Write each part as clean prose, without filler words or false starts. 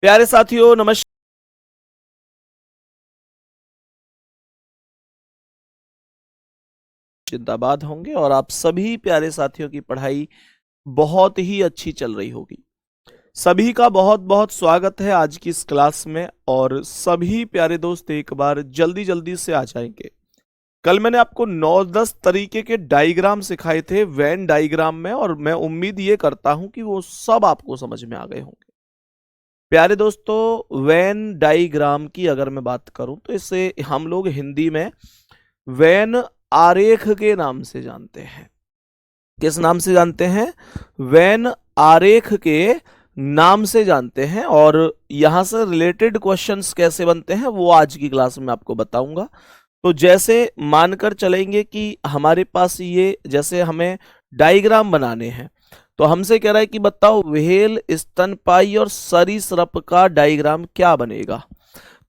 प्यारे साथियों नमस्कार। जिंदाबाद होंगे और आप सभी प्यारे साथियों की पढ़ाई बहुत ही अच्छी चल रही होगी। सभी का बहुत बहुत स्वागत है आज की इस क्लास में। और सभी प्यारे दोस्त एक बार जल्दी जल्दी से आ जाएंगे। कल मैंने आपको 9-10 तरीके के डायग्राम सिखाए थे वेन डायग्राम में, और मैं उम्मीद ये करता हूं कि वो सब आपको समझ में आ गए होंगे। प्यारे दोस्तों, वेन डायग्राम की अगर मैं बात करूं तो इसे हम लोग हिंदी में वेन आरेख के नाम से जानते हैं। किस नाम से जानते हैं? वेन आरेख के नाम से जानते हैं। और यहां से रिलेटेड क्वेश्चंस कैसे बनते हैं वो आज की क्लास में आपको बताऊंगा। तो जैसे मानकर चलेंगे कि हमारे पास ये जैसे हमें डायग्राम बनाने हैं, तो हमसे कह रहा है कि बताओ व्हेल, स्तनपायी और सरीसृप का डायग्राम क्या बनेगा।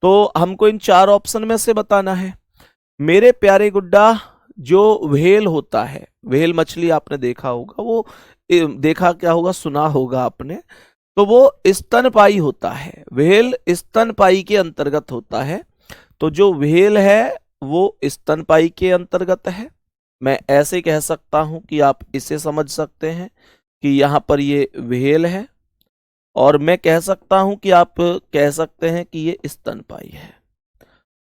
तो हमको इन चार ऑप्शन में से बताना है। मेरे प्यारे गुड्डा, जो व्हेल होता है, व्हेल मछली आपने देखा होगा, वो देखा क्या होगा, सुना होगा आपने, तो वो स्तनपायी होता है। व्हेल स्तनपायी के अंतर्गत होता है। तो जो व्हेल है वो स्तनपायी के अंतर्गत है। मैं ऐसे कह सकता हूं कि आप इसे समझ सकते हैं कि यहां पर ये व्हेल है, और मैं कह सकता हूं कि आप कह सकते हैं कि ये स्तनपायी है।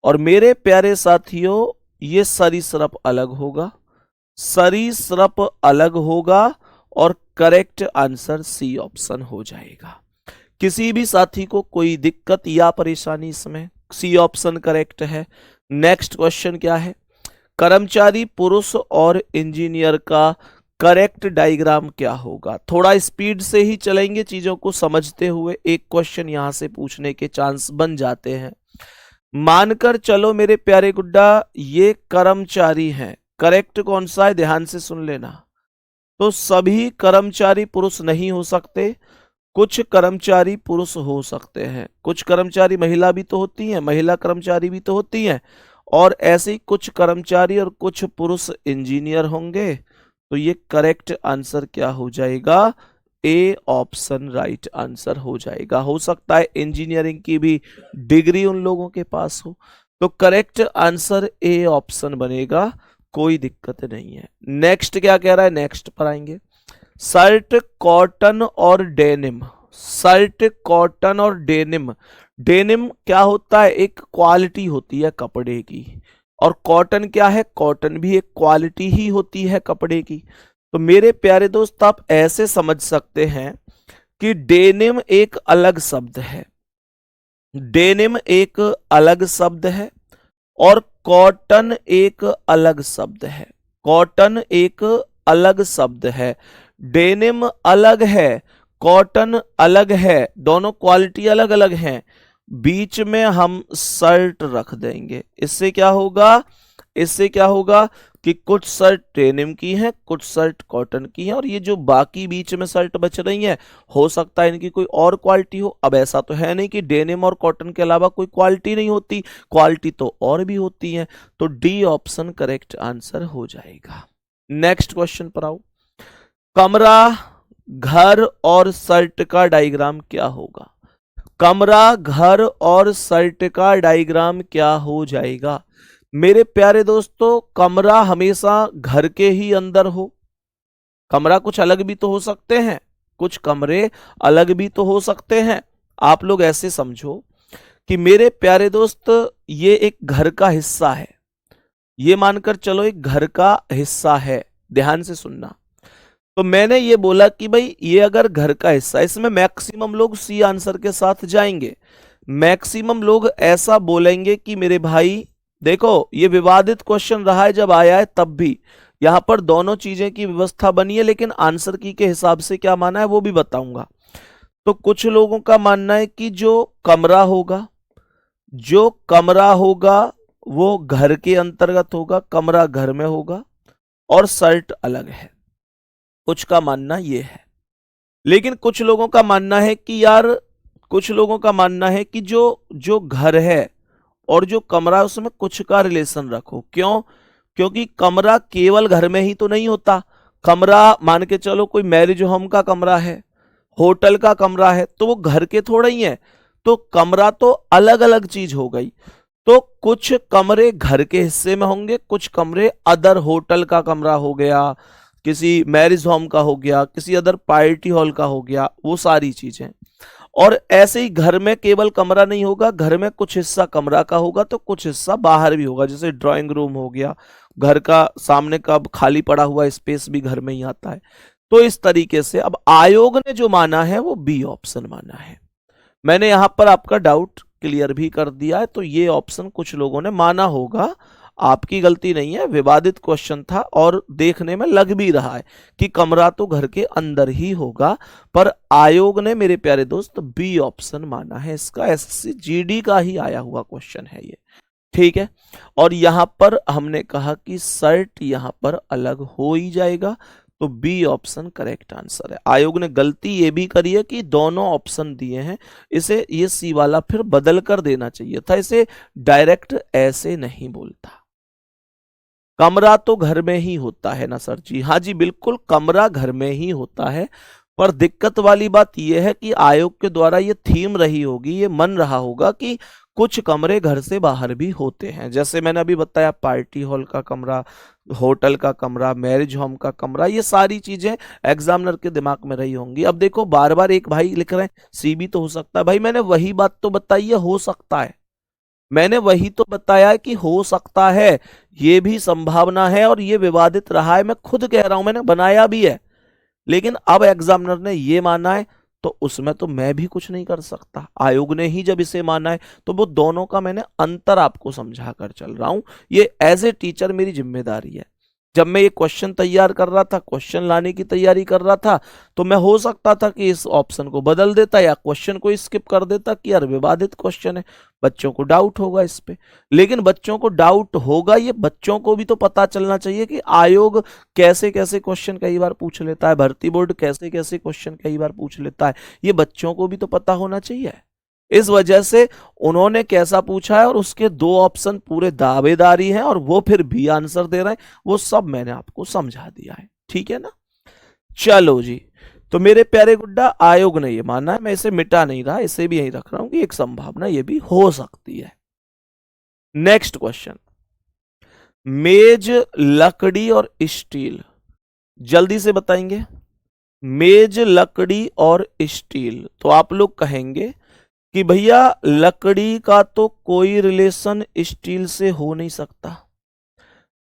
और मेरे प्यारे साथियों, ये सरीसृप अलग होगा, सरीसृप अलग होगा, और करेक्ट आंसर सी ऑप्शन हो जाएगा। किसी भी साथी को कोई दिक्कत या परेशानी इसमें? सी ऑप्शन करेक्ट है। नेक्स्ट क्वेश्चन क्या है? कर्मचारी पुरुष और इंजीनियर का करेक्ट डायग्राम क्या होगा? थोड़ा स्पीड से ही चलेंगे चीजों को समझते हुए, एक क्वेश्चन यहां से पूछने के चांस बन जाते हैं। मानकर चलो मेरे प्यारे गुड्डा, ये कर्मचारी हैं। करेक्ट कौन सा है ध्यान से सुन लेना। तो सभी कर्मचारी पुरुष नहीं हो सकते, कुछ कर्मचारी पुरुष हो सकते हैं, कुछ कर्मचारी महिला भी तो होती हैं, महिला कर्मचारी भी तो होती हैं, और ऐसे ही कुछ कर्मचारी और कुछ पुरुष इंजीनियर होंगे। तो ये करेक्ट आंसर क्या हो जाएगा? ए ऑप्शन राइट आंसर हो जाएगा। हो सकता है इंजीनियरिंग की भी डिग्री उन लोगों के पास हो। तो करेक्ट आंसर ए ऑप्शन बनेगा, कोई दिक्कत नहीं है। नेक्स्ट क्या कह रहा है, नेक्स्ट पर आएंगे। शर्ट, कॉटन और डेनिम। शर्ट, कॉटन और डेनिम। डेनिम क्या होता है? एक क्वालिटी होती है कपड़े की। और कॉटन क्या है? कॉटन भी एक क्वालिटी ही होती है कपड़े की। तो मेरे प्यारे दोस्त, आप ऐसे समझ सकते हैं कि डेनिम एक अलग शब्द है, डेनिम एक अलग शब्द है, और कॉटन एक अलग शब्द है। कॉटन एक अलग शब्द है, डेनिम अलग है, कॉटन अलग है, दोनों क्वालिटी अलग अलग हैं। बीच में हम शर्ट रख देंगे। इससे क्या होगा? इससे क्या होगा कि कुछ शर्ट डेनिम की हैं, कुछ शर्ट कॉटन की हैं, और ये जो बाकी बीच में शर्ट बच रही हैं, हो सकता है इनकी कोई और क्वालिटी हो। अब ऐसा तो है नहीं कि डेनिम और कॉटन के अलावा कोई क्वालिटी नहीं होती, क्वालिटी तो और भी होती हैं। तो डी ऑप्शन करेक्ट आंसर हो जाएगा। नेक्स्ट क्वेश्चन पर आओ। कमरा, घर और शर्ट का डायग्राम क्या होगा? कमरा, घर और शर्ट का डायग्राम क्या हो जाएगा? मेरे प्यारे दोस्तों, कमरा हमेशा घर के ही अंदर हो। कमरा कुछ अलग भी तो हो सकते हैं, कुछ कमरे अलग भी तो हो सकते हैं। आप लोग ऐसे समझो कि मेरे प्यारे दोस्त, ये एक घर का हिस्सा है। ये मानकर चलो एक घर का हिस्सा है, ध्यान से सुनना। तो मैंने ये बोला कि भाई ये अगर घर का हिस्सा, इसमें मैक्सिमम लोग सी आंसर के साथ जाएंगे। मैक्सिमम लोग ऐसा बोलेंगे कि मेरे भाई देखो, ये विवादित क्वेश्चन रहा है जब आया है, तब भी यहां पर दोनों चीजें की व्यवस्था बनी है, लेकिन आंसर की के हिसाब से क्या माना है वो भी बताऊंगा। तो कुछ लोगों का मानना है कि जो कमरा होगा, जो कमरा होगा वो घर के अंतर्गत होगा, कमरा घर में होगा, और शर्ट अलग है। कुछ का मानना ये है। लेकिन कुछ लोगों का मानना है कि यार, कुछ लोगों का मानना है कि जो जो घर है और जो कमरा है उसमें कुछ का रिलेशन रखो। क्यों? क्योंकि कमरा केवल घर में ही तो नहीं होता। कमरा मान के चलो कोई मैरिज होम का कमरा है, होटल का कमरा है, तो वो घर के थोड़ा ही है। तो कमरा तो अलग अलग चीज हो गई। तो कुछ कमरे घर के हिस्से में होंगे, कुछ कमरे अदर होटल का कमरा हो गया, किसी मैरिज होम का हो गया, किसी अदर पार्टी हॉल का हो गया, वो सारी चीजें। और ऐसे ही घर में केवल कमरा नहीं होगा, घर में कुछ हिस्सा कमरा का होगा तो कुछ हिस्सा बाहर भी होगा, जैसे ड्राइंग रूम हो गया, घर का सामने का खाली पड़ा हुआ स्पेस भी घर में ही आता है। तो इस तरीके से अब आयोग ने जो माना है वो बी ऑप्शन माना है। मैंने यहां पर आपका डाउट क्लियर भी कर दिया है। तो ये ऑप्शन कुछ लोगों ने माना होगा, आपकी गलती नहीं है, विवादित क्वेश्चन था और देखने में लग भी रहा है कि कमरा तो घर के अंदर ही होगा, पर आयोग ने मेरे प्यारे दोस्त बी ऑप्शन माना है। इसका एसएससी जीडी का ही आया हुआ क्वेश्चन है ये, ठीक है। और यहां पर हमने कहा कि सर्ट यहां पर अलग हो ही जाएगा, तो बी ऑप्शन करेक्ट आंसर है। आयोग ने गलती ये भी करी है कि दोनों ऑप्शन दिए हैं, इसे ये सी वाला फिर बदल कर देना चाहिए था, इसे डायरेक्ट ऐसे नहीं बोलता। कमरा तो घर में ही होता है ना सर जी? हाँ जी बिल्कुल, कमरा घर में ही होता है, पर दिक्कत वाली बात यह है कि आयोग के द्वारा ये थीम रही होगी, ये मन रहा होगा कि कुछ कमरे घर से बाहर भी होते हैं। जैसे मैंने अभी बताया, पार्टी हॉल का कमरा, होटल का कमरा, मैरिज होम का कमरा, ये सारी चीजें एग्जामिनर के दिमाग में रही होंगी। अब देखो बार बार एक भाई लिख रहे हैं सीबी तो हो सकता है, भाई मैंने वही बात तो बताई है, हो सकता है, मैंने वही तो बताया कि हो सकता है, ये भी संभावना है और ये विवादित रहा है, मैं खुद कह रहा हूं, मैंने बनाया भी है। लेकिन अब एग्जामिनर ने ये माना है तो उसमें तो मैं भी कुछ नहीं कर सकता। आयोग ने ही जब इसे माना है तो वो दोनों का मैंने अंतर आपको समझा कर चल रहा हूं। ये एज ए टीचर मेरी जिम्मेदारी है। जब मैं ये क्वेश्चन तैयार कर रहा था, क्वेश्चन लाने की तैयारी कर रहा था, तो मैं हो सकता था कि इस ऑप्शन को बदल देता या क्वेश्चन को स्किप कर देता कि यार विवादित क्वेश्चन है, बच्चों को डाउट होगा इस पे। लेकिन बच्चों को डाउट होगा, ये बच्चों को भी तो पता चलना चाहिए कि आयोग कैसे कैसे क्वेश्चन कई बार पूछ लेता है, भर्ती बोर्ड कैसे कैसे क्वेश्चन कई बार पूछ लेता है, ये बच्चों को भी तो पता होना चाहिए। इस वजह से उन्होंने कैसा पूछा है और उसके दो ऑप्शन पूरे दावेदारी हैं और वो फिर भी आंसर दे रहे हैं, वो सब मैंने आपको समझा दिया है, ठीक है ना। चलो जी, तो मेरे प्यारे गुड्डा, आयोग ने ये माना है, मैं इसे मिटा नहीं रहा, इसे भी यहीं रख रहा हूं कि एक संभावना ये भी हो सकती है। नेक्स्ट क्वेश्चन, मेज, लकड़ी और स्टील, जल्दी से बताएंगे। मेज, लकड़ी और स्टील, तो आप लोग कहेंगे कि भैया लकड़ी का तो कोई रिलेशन स्टील से हो नहीं सकता,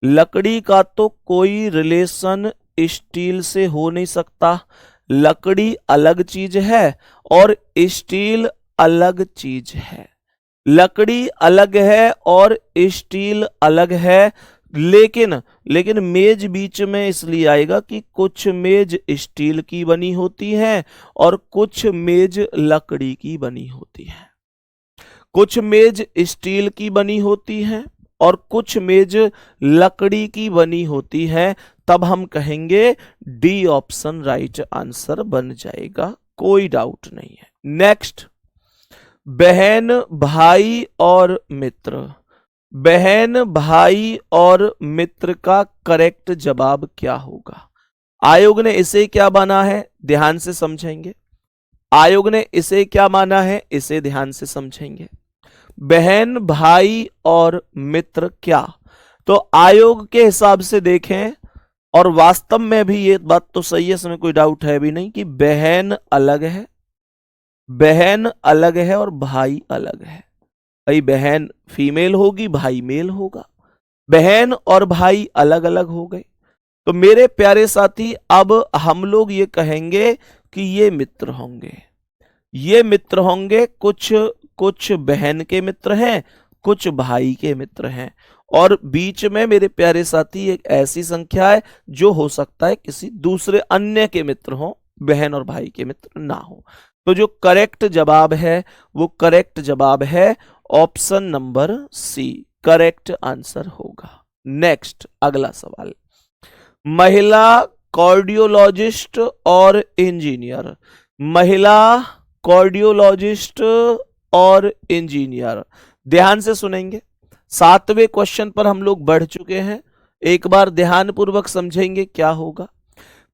लकड़ी का तो कोई रिलेशन स्टील से हो नहीं सकता, लकड़ी अलग चीज है और स्टील अलग चीज है, लकड़ी अलग है और स्टील अलग है। लेकिन मेज बीच में इसलिए आएगा कि कुछ मेज स्टील की बनी होती है और कुछ मेज लकड़ी की बनी होती है, कुछ मेज स्टील की बनी होती है और कुछ मेज लकड़ी की बनी होती है। तब हम कहेंगे डी ऑप्शन राइट आंसर बन जाएगा, कोई डाउट नहीं है। नेक्स्ट, बहन, भाई और मित्र, बहन, भाई और मित्र का करेक्ट जवाब क्या होगा? आयोग ने इसे क्या माना है, ध्यान से समझेंगे। आयोग ने इसे क्या माना है, इसे ध्यान से समझेंगे। बहन, भाई और मित्र क्या, तो आयोग के हिसाब से देखें और वास्तव में भी ये बात तो सही है, इसमें कोई डाउट है भी नहीं कि बहन अलग है, बहन अलग है और भाई अलग है। भाई बहन फीमेल होगी, भाई मेल होगा, बहन और भाई अलग अलग हो गए। तो मेरे प्यारे साथी, अब हम लोग ये कहेंगे कि ये मित्र होंगे, ये मित्र होंगे, कुछ बहन के मित्र हैं, कुछ भाई के मित्र हैं, और बीच में मेरे प्यारे साथी एक ऐसी संख्या है जो हो सकता है किसी दूसरे अन्य के मित्र हो, बहन और भाई के मित्र ना हो। तो जो करेक्ट जवाब है वो करेक्ट जवाब है option number C, correct answer होगा। नेक्स्ट, अगला सवाल, महिला कार्डियोलॉजिस्ट और इंजीनियर, महिला कार्डियोलॉजिस्ट और इंजीनियर, ध्यान से सुनेंगे। 7वें क्वेश्चन पर हम लोग बढ़ चुके हैं, एक बार ध्यान पूर्वक समझेंगे क्या होगा।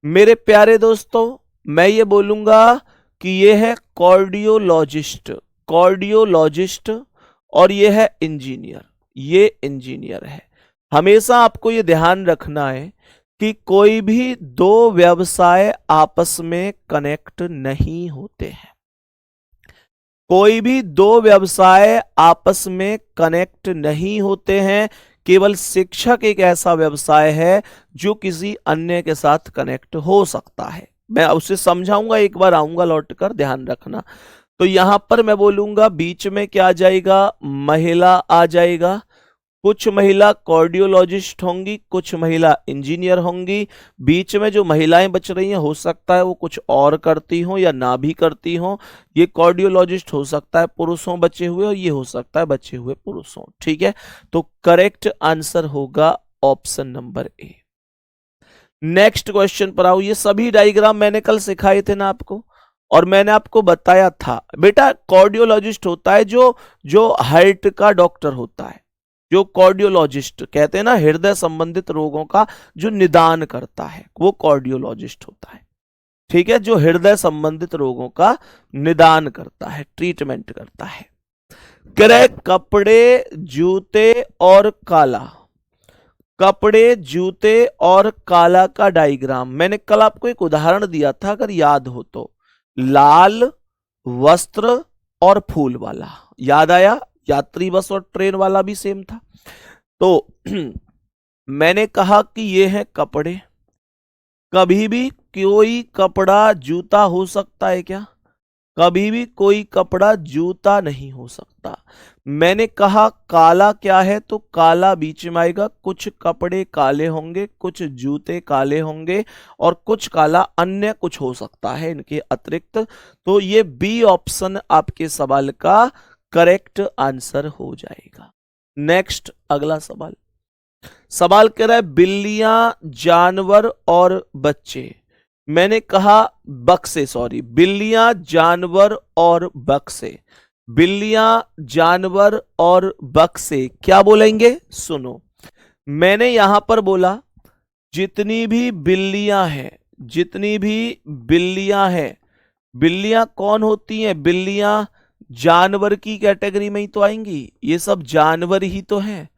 मेरे प्यारे दोस्तों, मैं ये बोलूंगा कि ये है कार्डियोलॉजिस्ट, कार्डियोलॉजिस्ट और ये है इंजीनियर। ये इंजीनियर है। हमेशा आपको ये ध्यान रखना है कि कोई भी दो व्यवसाय आपस में कनेक्ट नहीं होते हैं। कोई भी दो व्यवसाय आपस में कनेक्ट नहीं होते हैं। केवल शिक्षक एक ऐसा व्यवसाय है जो किसी अन्य के साथ कनेक्ट हो सकता है। मैं उसे समझाऊंगा, एक बार आऊंगा लौट कर, ध्यान रखना। तो यहां पर मैं बोलूंगा बीच में क्या आ जाएगा, महिला आ जाएगा। कुछ महिला कार्डियोलॉजिस्ट होंगी, कुछ महिला इंजीनियर होंगी। बीच में जो महिलाएं बच रही हैं हो सकता है वो कुछ और करती हों या ना भी करती हों। ये कार्डियोलॉजिस्ट हो सकता है पुरुष हों बचे हुए, और ये हो सकता है बचे हुए पुरुष हों। ठीक है, तो करेक्ट आंसर होगा option number A. Next question पर आओ। ये सभी डायग्राम मैंने कल सिखाए थे ना आपको, और मैंने आपको बताया था बेटा कार्डियोलॉजिस्ट होता है जो हार्ट का डॉक्टर होता है। जो कार्डियोलॉजिस्ट कहते हैं ना, हृदय संबंधित रोगों का जो निदान करता है वो कार्डियोलॉजिस्ट होता है। ठीक है, जो हृदय संबंधित रोगों का निदान करता है, ट्रीटमेंट करता है। कपड़े, जूते और काला। कपड़े, जूते और काला का डायग्राम मैंने कल आपको एक उदाहरण दिया था, अगर याद हो तो। लाल वस्त्र और फूल वाला, याद आया? यात्री बस और ट्रेन वाला भी सेम था। तो मैंने कहा कि ये है कपड़े। कभी भी कोई कपड़ा जूता हो सकता है क्या? कभी भी कोई कपड़ा जूता नहीं हो सकता। मैंने कहा काला क्या है, तो काला बीच में आएगा। कुछ कपड़े काले होंगे, कुछ जूते काले होंगे, और कुछ काला अन्य कुछ हो सकता है इनके अतिरिक्त। तो ये बी ऑप्शन आपके सवाल का करेक्ट आंसर हो जाएगा। नेक्स्ट अगला सवाल। सवाल कह रहा है बिल्लियां, जानवर और बच्चे। मैंने कहा बक्से, सॉरी, बिल्लियां, जानवर और बक्से। बिल्लियां, जानवर और बक्से क्या बोलेंगे? सुनो, मैंने यहां पर बोला जितनी भी बिल्लियां हैं, जितनी भी बिल्लियां हैं, बिल्लियां कौन होती हैं? बिल्लियां जानवर की कैटेगरी में ही तो आएंगी। ये सब जानवर ही तो हैं।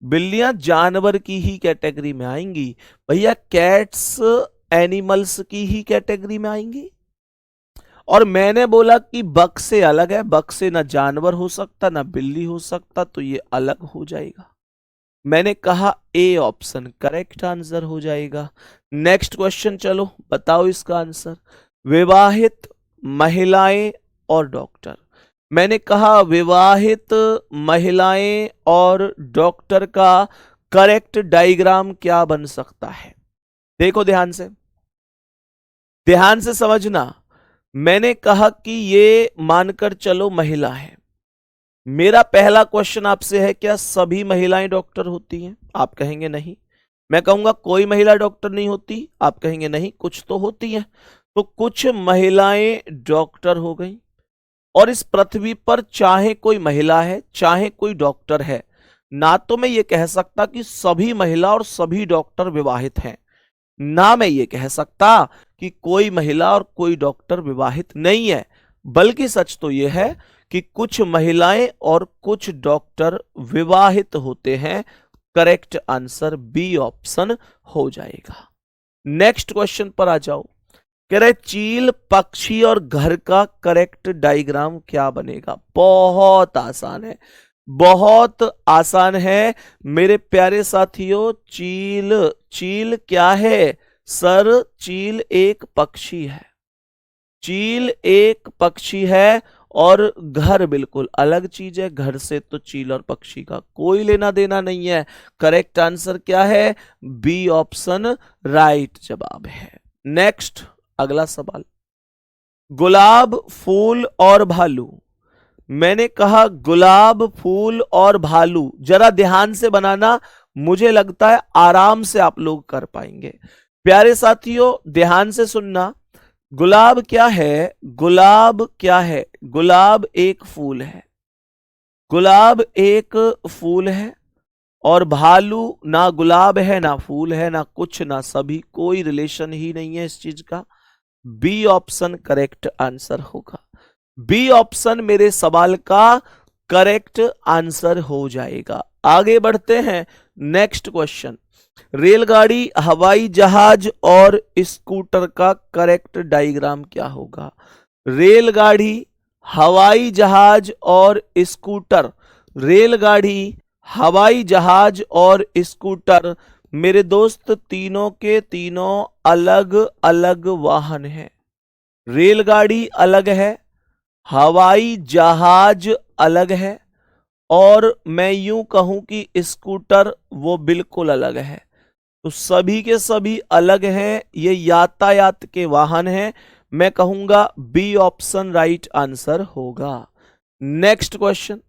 बिल्लियां जानवर की ही कैटेगरी में आएंगी। भैया कैट्स एनिमल्स की ही कैटेगरी में आएंगी। और मैंने बोला कि बक्से अलग है, बक्से ना जानवर हो सकता ना बिल्ली हो सकता, तो ये अलग हो जाएगा। मैंने कहा ए ऑप्शन करेक्ट आंसर हो जाएगा। नेक्स्ट क्वेश्चन, चलो बताओ इसका आंसर। विवाहित, महिलाएं और डॉक्टर। मैंने कहा विवाहित, महिलाएं और डॉक्टर का करेक्ट डायग्राम क्या बन सकता है? देखो ध्यान से, ध्यान से समझना। मैंने कहा कि ये मानकर चलो महिला है। मेरा पहला क्वेश्चन आपसे है क्या सभी महिलाएं डॉक्टर होती हैं? आप कहेंगे नहीं। मैं कहूंगा कोई महिला डॉक्टर नहीं होती। आप कहेंगे नहीं, कुछ तो होती हैं। तो कुछ महिलाएं डॉक्टर हो गई, और इस पृथ्वी पर चाहे कोई महिला है चाहे कोई डॉक्टर है, ना तो मैं ये कह सकता कि सभी महिला और सभी डॉक्टर विवाहित हैं, ना मैं ये कह सकता कि कोई महिला और कोई डॉक्टर विवाहित नहीं है। बल्कि सच तो यह है कि कुछ महिलाएं और कुछ डॉक्टर विवाहित होते हैं। करेक्ट आंसर बी ऑप्शन हो जाएगा। नेक्स्ट क्वेश्चन पर आ जाओ। कह रहे चील, पक्षी और घर का करेक्ट डायग्राम क्या बनेगा? बहुत आसान है, बहुत आसान है मेरे प्यारे साथियों। चील, चील क्या है सर? चील एक पक्षी है। चील एक पक्षी है, और घर बिल्कुल अलग चीज है। घर से तो चील और पक्षी का कोई लेना देना नहीं है। करेक्ट आंसर क्या है? बी ऑप्शन राइट जवाब है। नेक्स्ट अगला सवाल। गुलाब, फूल और भालू। मैंने कहा गुलाब, फूल और भालू, जरा ध्यान से बनाना, मुझे लगता है आराम से आप लोग कर पाएंगे। प्यारे साथियों ध्यान से सुनना। गुलाब क्या है? गुलाब क्या है? गुलाब एक फूल है। गुलाब एक फूल है, और भालू ना गुलाब है ना फूल है ना कुछ ना सभी, कोई रिलेशन ही नहीं है इस चीज का। बी ऑप्शन करेक्ट आंसर होगा। बी ऑप्शन मेरे सवाल का करेक्ट आंसर हो जाएगा। आगे बढ़ते हैं, नेक्स्ट क्वेश्चन। रेलगाड़ी, हवाई जहाज और स्कूटर का करेक्ट डायग्राम क्या होगा? रेलगाड़ी, हवाई जहाज और स्कूटर। रेलगाड़ी, हवाई जहाज और स्कूटर मेरे दोस्त तीनों के तीनों अलग अलग वाहन हैं। रेलगाड़ी अलग है, हवाई जहाज अलग है, और मैं यूं कहूं कि स्कूटर वो बिल्कुल अलग है। तो सभी के सभी अलग हैं, ये यातायात के वाहन हैं। मैं कहूंगा बी ऑप्शन राइट आंसर होगा। Next question.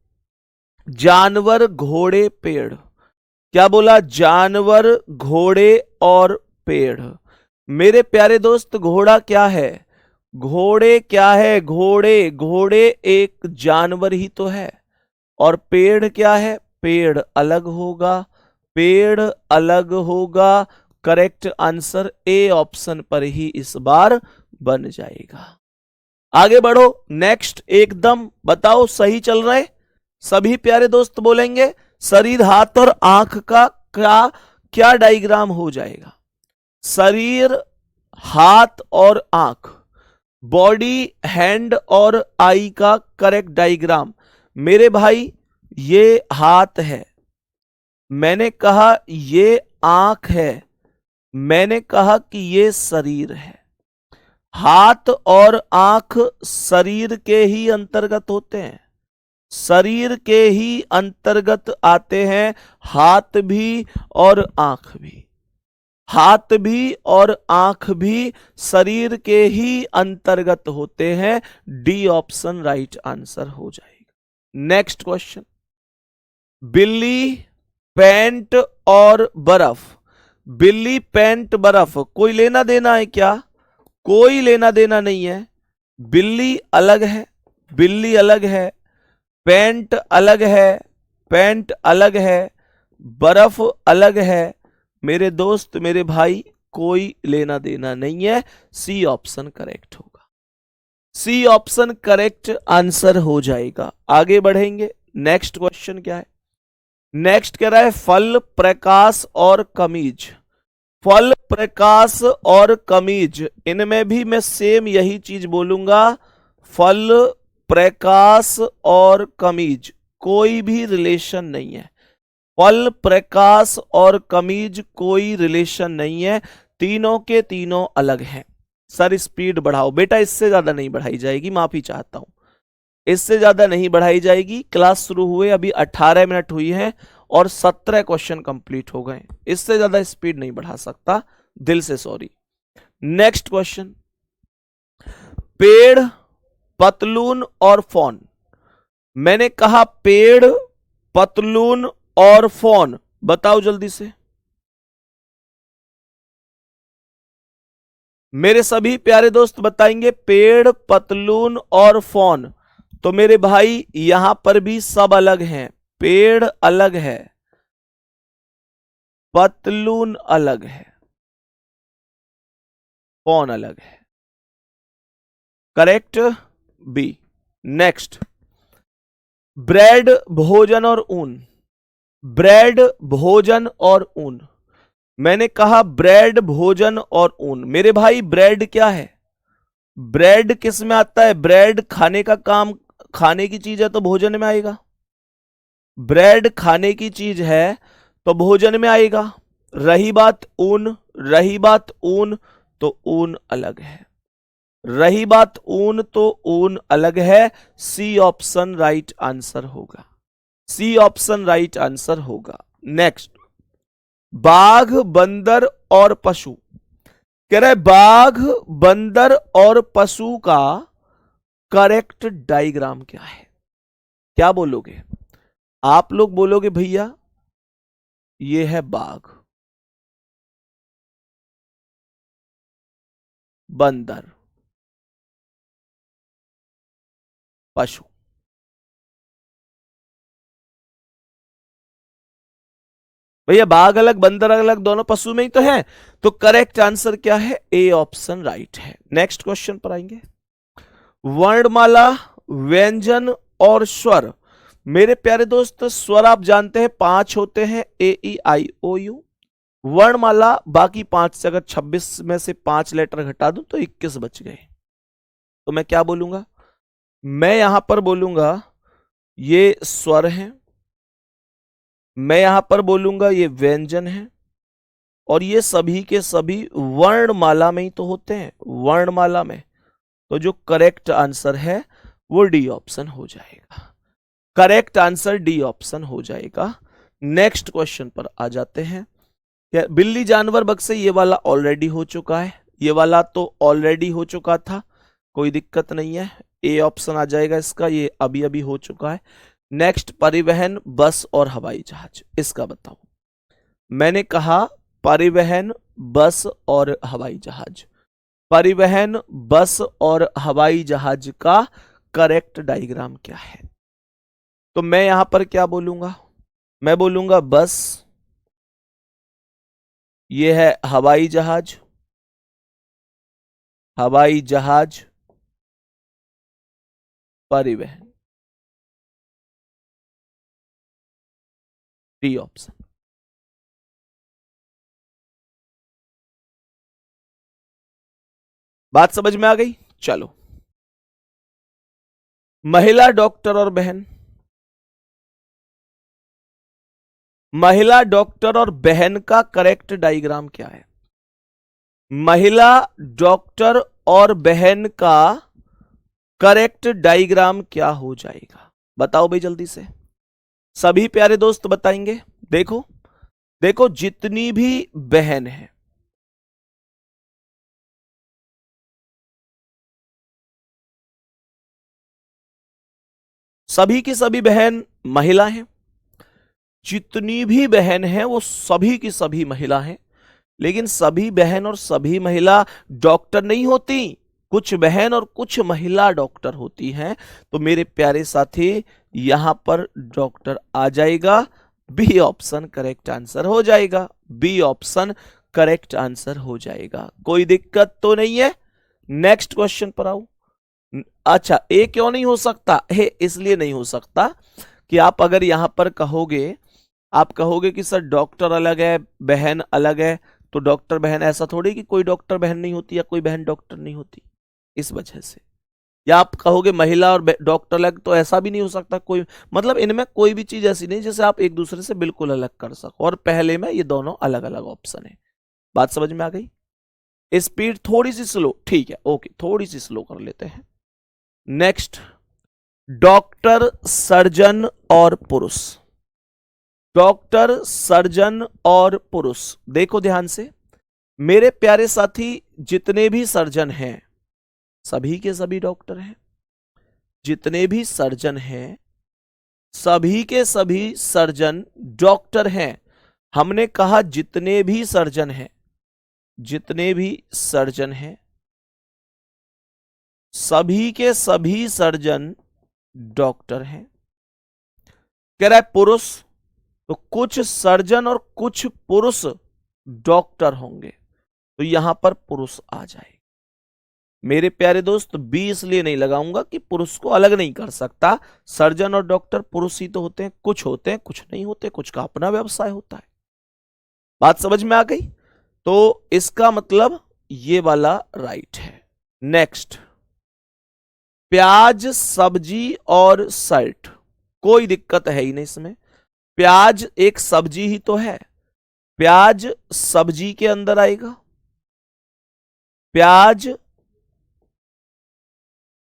जानवर, घोड़े, पेड़। क्या बोला? जानवर, घोड़े और पेड़। मेरे प्यारे दोस्त, घोड़ा क्या है? घोड़े क्या है? घोड़े एक जानवर ही तो है। और पेड़ क्या है? पेड़ अलग होगा, पेड़ अलग होगा। करेक्ट आंसर ए ऑप्शन पर ही इस बार बन जाएगा। आगे बढ़ो, नेक्स्ट। एकदम बताओ, सही चल रहा है? सभी प्यारे दोस्त बोलेंगे शरीर, हाथ और आंख का क्या क्या डायग्राम हो जाएगा? शरीर, हाथ और आंख, बॉडी, हैंड और आई का करेक्ट डायग्राम। मेरे भाई, ये हाथ है, मैंने कहा ये आंख है, मैंने कहा कि ये शरीर है। हाथ और आंख शरीर के ही अंतर्गत होते हैं, शरीर के ही अंतर्गत आते हैं। हाथ भी और आंख भी, हाथ भी और आंख भी शरीर के ही अंतर्गत होते हैं। डी ऑप्शन राइट आंसर हो जाएगा। Next question. बिल्ली, पैंट और बर्फ। बिल्ली, पैंट, बर्फ, कोई लेना देना है क्या? कोई लेना देना नहीं है। बिल्ली अलग है, बिल्ली अलग है, पैंट अलग है, पैंट अलग है, बर्फ अलग है। मेरे दोस्त, मेरे भाई, कोई लेना देना नहीं है। सी ऑप्शन करेक्ट होगा, सी ऑप्शन करेक्ट आंसर हो जाएगा। आगे बढ़ेंगे, नेक्स्ट क्वेश्चन क्या है? नेक्स्ट कह रहा है फल, प्रकाश और कमीज। फल, प्रकाश और कमीज, इनमें भी मैं सेम यही चीज बोलूंगा। फल, प्रकाश और कमीज, कोई भी रिलेशन नहीं है। फल, प्रकाश और कमीज कोई रिलेशन नहीं है, तीनों के तीनों अलग हैं। सर स्पीड बढ़ाओ बेटा, इससे ज्यादा नहीं बढ़ाई जाएगी, माफी चाहता हूं, इससे ज्यादा नहीं बढ़ाई जाएगी। क्लास शुरू हुए अभी 18 मिनट हुई है और 17 क्वेश्चन कंप्लीट हो गए, इससे ज्यादा स्पीड नहीं बढ़ा सकता, दिल से सॉरी। Next question. पेड़, पतलून और फॉन। मैंने कहा पेड़, पतलून और फॉन, बताओ जल्दी से। मेरे सभी प्यारे दोस्त बताएंगे पेड़, पतलून और फॉन। तो मेरे भाई यहां पर भी सब अलग हैं, पेड़ अलग है, पतलून अलग है, फॉन अलग है। Correct B. नेक्स्ट। ब्रेड, भोजन और ऊन। ब्रेड, भोजन और ऊन। मैंने कहा ब्रेड, भोजन और ऊन। मेरे भाई ब्रेड क्या है? ब्रेड किस में आता है? ब्रेड खाने का काम, खाने की चीज है तो भोजन में आएगा। ब्रेड खाने की चीज है तो भोजन में आएगा। रही बात ऊन, रही बात ऊन, तो ऊन अलग है। रही बात ऊन तो ऊन अलग है। सी ऑप्शन राइट आंसर होगा, सी ऑप्शन राइट आंसर होगा। नेक्स्ट। बाघ, बंदर और पशु। कह रहे बाघ, बंदर और पशु का करेक्ट डायग्राम क्या है? क्या बोलोगे आप लोग? बोलोगे भैया ये है बाघ, बंदर, पशु। भैया बाघ अलग, बंदर अलग, दोनों पशु में ही तो है। तो करेक्ट आंसर क्या है? ए ऑप्शन राइट है। नेक्स्ट क्वेश्चन पर आएंगे। वर्णमाला, व्यंजन और स्वर। मेरे प्यारे दोस्त, स्वर आप जानते हैं 5 होते हैं, ए ई आई ओ यू। वर्णमाला बाकी 5 से अगर 26 में से 5 लेटर घटा दूं तो 21 बच गए। तो मैं क्या बोलूंगा? मैं यहां पर बोलूंगा ये स्वर है, मैं यहां पर बोलूंगा ये व्यंजन है, और ये सभी के सभी वर्णमाला में ही तो होते हैं, वर्णमाला में। तो जो करेक्ट आंसर है वो डी ऑप्शन हो जाएगा। करेक्ट आंसर डी ऑप्शन हो जाएगा। नेक्स्ट क्वेश्चन पर आ जाते हैं। बिल्ली जानवर बक्से, ये वाला ऑलरेडी हो चुका है, ये वाला तो ऑलरेडी हो चुका था, कोई दिक्कत नहीं है, ए ऑप्शन आ जाएगा इसका, ये अभी अभी हो चुका है। नेक्स्ट, परिवहन, बस और हवाई जहाज, इसका बताओ। मैंने कहा परिवहन, बस और हवाई जहाज। परिवहन, बस और हवाई जहाज का करेक्ट डायग्राम क्या है? तो मैं यहां पर क्या बोलूंगा? मैं बोलूंगा बस, ये है हवाई जहाज, हवाई जहाज, परिवहन, डी ऑप्शन। बात समझ में आ गई? चलो, महिला डॉक्टर और बहन। महिला डॉक्टर और बहन का करेक्ट डायग्राम क्या है? महिला डॉक्टर और बहन का करेक्ट डायग्राम क्या हो जाएगा? बताओ भाई जल्दी से, सभी प्यारे दोस्त बताएंगे। देखो देखो, जितनी भी बहन है, सभी की सभी बहन महिला हैं। जितनी भी बहन है वो सभी की सभी महिला हैं, लेकिन सभी बहन और सभी महिला डॉक्टर नहीं होती, कुछ बहन और कुछ महिला डॉक्टर होती हैं। तो मेरे प्यारे साथी, यहां पर डॉक्टर आ जाएगा, बी ऑप्शन करेक्ट आंसर हो जाएगा, बी ऑप्शन करेक्ट आंसर हो जाएगा। कोई दिक्कत तो नहीं है? नेक्स्ट क्वेश्चन पर आओ। अच्छा, ए क्यों नहीं हो सकता? ए इसलिए नहीं हो सकता कि आप अगर यहां पर कहोगे, आप कहोगे कि सर डॉक्टर अलग है, बहन अलग है, तो डॉक्टर बहन ऐसा थोड़ी कि कोई डॉक्टर बहन नहीं होती या कोई बहन डॉक्टर नहीं होती, इस वजह से। या आप कहोगे महिला और डॉक्टर अलग, तो ऐसा भी नहीं हो सकता कोई, मतलब इनमें कोई भी चीज ऐसी नहीं जैसे आप एक दूसरे से बिल्कुल अलग कर सको, और पहले में ये दोनों अलग अलग ऑप्शन है। बात समझ में आ गई? स्पीड थोड़ी सी स्लो, ठीक है, ओके, थोड़ी सी स्लो कर लेते हैं। नेक्स्ट, डॉक्टर, सर्जन और पुरुष। डॉक्टर, सर्जन और पुरुष, देखो ध्यान से मेरे प्यारे साथी, जितने भी सर्जन हैं सभी के सभी डॉक्टर हैं, जितने भी सर्जन हैं सभी के सभी सर्जन डॉक्टर हैं। हमने कहा जितने भी सर्जन हैं, जितने भी सर्जन हैं सभी के सभी सर्जन डॉक्टर हैं। कह रहा है पुरुष, तो कुछ सर्जन और कुछ पुरुष डॉक्टर होंगे, तो यहां पर पुरुष आ जाएगा। मेरे प्यारे दोस्त, बी इसलिए नहीं लगाऊंगा कि पुरुष को अलग नहीं कर सकता, सर्जन और डॉक्टर पुरुष ही तो होते हैं, कुछ होते हैं कुछ नहीं होते, कुछ का अपना व्यवसाय होता है। बात समझ में आ गई? तो इसका मतलब ये वाला राइट है। नेक्स्ट, प्याज, सब्जी और शर्ट, कोई दिक्कत है ही नहीं इसमें। प्याज एक सब्जी ही तो है, प्याज सब्जी के अंदर आएगा, प्याज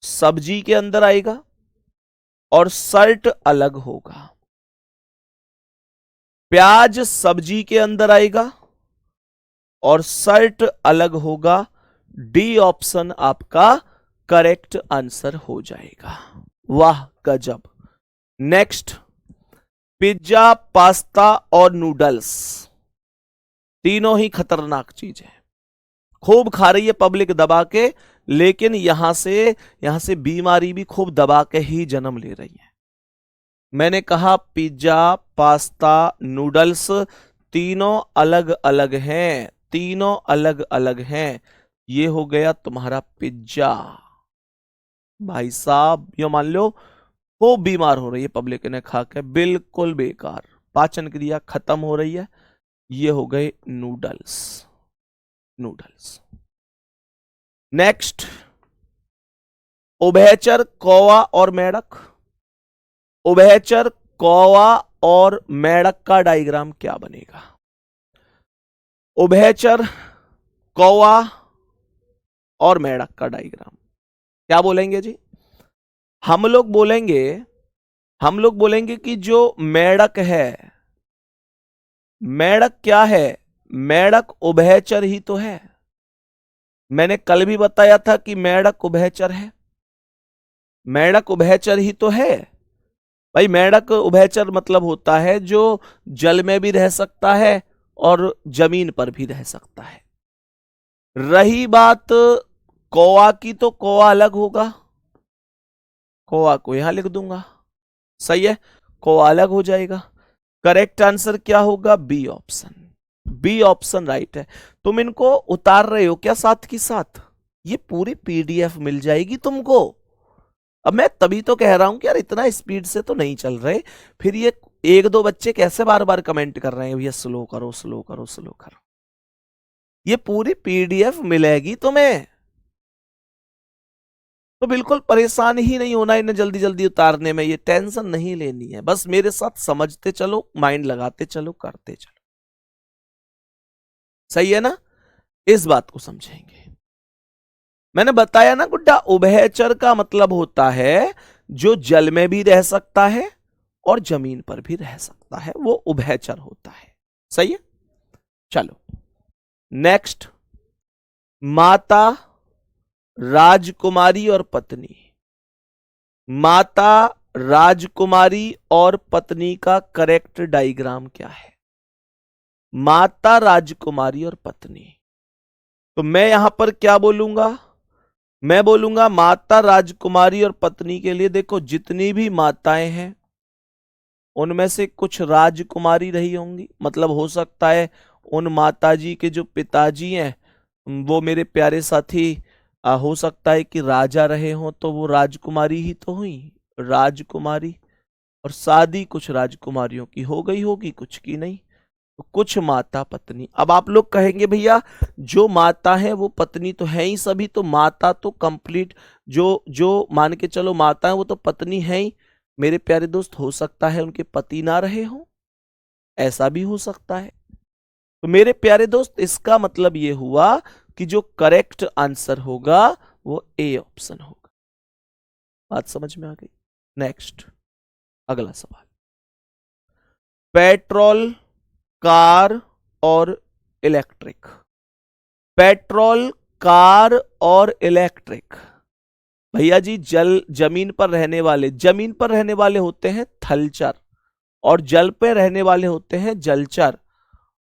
सब्जी के अंदर आएगा, और शर्ट अलग होगा। प्याज सब्जी के अंदर आएगा और शर्ट अलग होगा, डी ऑप्शन आपका करेक्ट आंसर हो जाएगा। वाह गजब। नेक्स्ट, पिज्जा, पास्ता और नूडल्स, तीनों ही खतरनाक चीज है, खूब खा रही है पब्लिक दबा के, लेकिन यहां से बीमारी भी खूब दबा के ही जन्म ले रही है। मैंने कहा पिज्जा, पास्ता, नूडल्स तीनों अलग अलग हैं, तीनों अलग अलग हैं। ये हो गया तुम्हारा पिज्जा, भाई साहब ये मान लो खूब बीमार हो रही है पब्लिक ने खा के, बिल्कुल बेकार, पाचन क्रिया खत्म हो रही है। ये हो गए नूडल्स। नूडल्स। नेक्स्ट, उभयचर कौवा और मेढक। उभयचर कौवा और मेढक का डायग्राम क्या बनेगा? उभयचर कौवा और मेढक का डायग्राम क्या बोलेंगे जी? हम लोग बोलेंगे कि जो मेढक है, मेढक क्या है? मेढक उभयचर ही तो है। मैंने कल भी बताया था कि मेढक उभयचर है। मेढक उभयचर ही तो है भाई। मेढक उभयचर मतलब होता है जो जल में भी रह सकता है और जमीन पर भी रह सकता है। रही बात कौवा की, तो कौवा अलग होगा, कौवा को यहां लिख दूंगा। सही है, कौवा अलग हो जाएगा। करेक्ट आंसर क्या होगा? B option. B option right है। तुम इनको उतार रहे हो क्या साथ की साथ? ये पूरी पीडीएफ मिल जाएगी तुमको। अब मैं तभी तो कह रहा हूं कि यार इतना स्पीड से तो नहीं चल रहे। फिर ये एक दो बच्चे कैसे बार बार कमेंट कर रहे हैं भैया स्लो करो स्लो करो स्लो करो। ये पूरी पीडीएफ मिलेगी तुम्हें, तो बिल्कुल परेशान ही नहीं होना इन्हें जल्दी जल्दी उतारने में। ये टेंशन नहीं लेनी है, बस मेरे साथ समझते चलो, माइंड लगाते चलो, करते चलो। सही है ना? इस बात को समझेंगे। मैंने बताया ना गुड्डा, उभयचर का मतलब होता है जो जल में भी रह सकता है और जमीन पर भी रह सकता है, वो उभयचर होता है। सही है? चलो नेक्स्ट, माता, राजकुमारी और पत्नी। माता, राजकुमारी और पत्नी का करेक्ट डायग्राम क्या है? माता, राजकुमारी और पत्नी। तो मैं यहां पर क्या बोलूंगा? मैं बोलूंगा माता, राजकुमारी और पत्नी के लिए देखो जितनी भी माताएं हैं उनमें से कुछ राजकुमारी रही होंगी, मतलब हो सकता है उन माताजी के जो पिताजी हैं वो मेरे प्यारे साथी हो सकता है कि राजा रहे हों, तो वो राजकुमारी ही तो हुई, राजकुमारी। और शादी कुछ राजकुमारियों की हो गई होगी, कुछ की नहीं। तो कुछ माता पत्नी। अब आप लोग कहेंगे भैया जो माता है वो पत्नी तो है ही सभी, तो माता तो कंप्लीट, जो जो मान के चलो माता है वो तो पत्नी है ही। मेरे प्यारे दोस्त हो सकता है उनके पति ना रहे हो, ऐसा भी हो सकता है। तो मेरे प्यारे दोस्त इसका मतलब ये हुआ कि जो करेक्ट आंसर होगा वो ए ऑप्शन होगा। बात समझ में आ गई? नेक्स्ट, अगला सवाल। पेट्रोल, कार और इलेक्ट्रिक। पेट्रोल, कार और इलेक्ट्रिक। भैया जी जमीन पर रहने वाले, जमीन पर रहने वाले होते हैं थलचर, और जल पे रहने वाले होते हैं जलचर,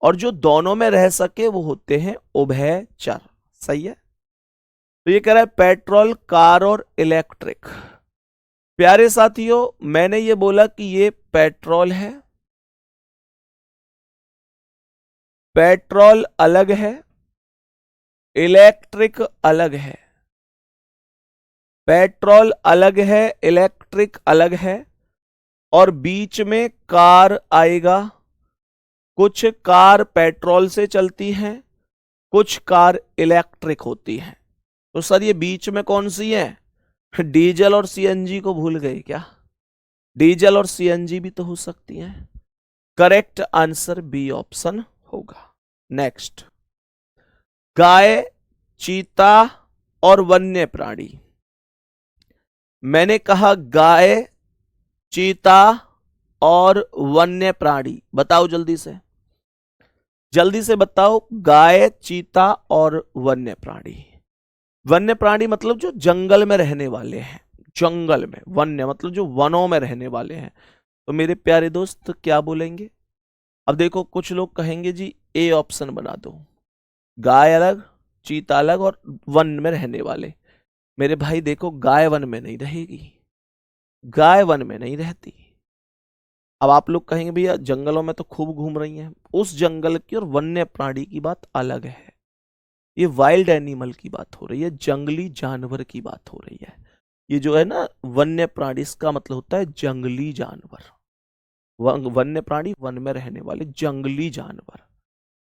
और जो दोनों में रह सके वो होते हैं उभयचर। सही है? तो ये कह रहा है पेट्रोल, कार और इलेक्ट्रिक। प्यारे साथियों मैंने ये बोला कि ये पेट्रोल है, पेट्रोल अलग है, इलेक्ट्रिक अलग है। पेट्रोल अलग है, इलेक्ट्रिक अलग है, और बीच में कार आएगा। कुछ कार पेट्रोल से चलती हैं, कुछ कार इलेक्ट्रिक होती हैं। तो सर ये बीच में कौन सी है? डीजल और सीएनजी को भूल गए क्या? डीजल और सीएनजी भी तो हो सकती हैं। करेक्ट आंसर बी ऑप्शन होगा। नेक्स्ट, गाय, चीता और वन्य प्राणी। मैंने कहा गाय, चीता और वन्य प्राणी। बताओ जल्दी से, जल्दी से बताओ। गाय, चीता और वन्य प्राणी। वन्य प्राणी मतलब जो जंगल में रहने वाले हैं, जंगल में। वन्य मतलब जो वनों में रहने वाले हैं। तो मेरे प्यारे दोस्त क्या बोलेंगे? अब देखो कुछ लोग कहेंगे जी ए ऑप्शन बना दो, गाय अलग, चीता अलग और वन में रहने वाले। मेरे भाई देखो गाय वन में नहीं रहेगी, गाय वन में नहीं रहती। अब आप लोग कहेंगे भैया जंगलों में तो खूब घूम रही हैं, उस जंगल की और वन्य प्राणी की बात अलग है। ये वाइल्ड एनिमल की बात हो रही है, जंगली जानवर की बात हो रही है। ये जो है ना वन्य प्राणी, इसका मतलब होता है जंगली जानवर। वन्य प्राणी, वन में रहने वाले जंगली जानवर।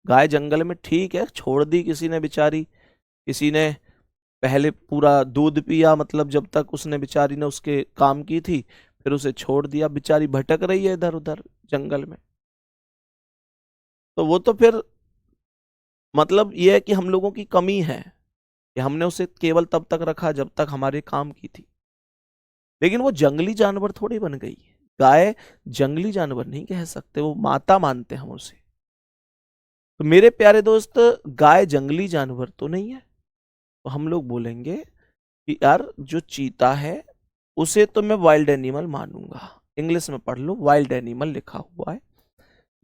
गाय जंगल में, ठीक है, छोड़ दी किसी ने बेचारी, किसी ने पहले पूरा दूध पिया, मतलब जब तक उसने बेचारी ने उसके काम की थी, फिर उसे छोड़ दिया, बेचारी भटक रही है इधर उधर जंगल में। तो वो तो फिर मतलब ये है कि हम लोगों की कमी है कि हमने उसे केवल तब तक रखा जब तक हमारे काम की थी। लेकिन वो जंगली जानवर थोड़ी बन गई। गाय जंगली जानवर नहीं कह सकते, वो माता मानते हम उसे। तो मेरे प्यारे दोस्त, गाय जंगली जानवर तो नहीं है। तो हम लोग बोलेंगे कि यार जो चीता है उसे तो मैं वाइल्ड एनिमल मानूंगा। इंग्लिश में पढ़ लो, वाइल्ड एनिमल लिखा हुआ है,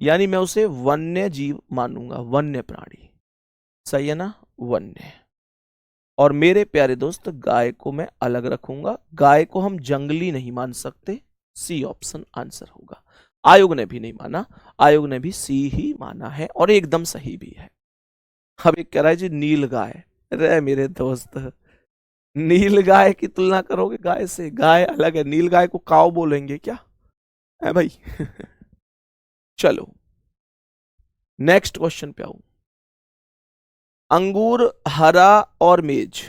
यानी मैं उसे वन्य जीव मानूंगा, वन्य प्राणी। सही है ना, वन्य। और मेरे प्यारे दोस्त, गाय को मैं अलग रखूंगा, गाय को हम जंगली नहीं मान सकते। सी ऑप्शन आंसर होगा। आयोग ने भी नहीं माना, आयोग ने भी सी ही माना है और एकदम सही भी है। अब एक कह रहा है जी नील गाय। अरे मेरे दोस्त, नील गाय की तुलना करोगे गाय से? गाय अलग है, नील गाय को काऊ बोलेंगे क्या है भाई? चलो नेक्स्ट क्वेश्चन पे आऊं। अंगूर हरा और मेज,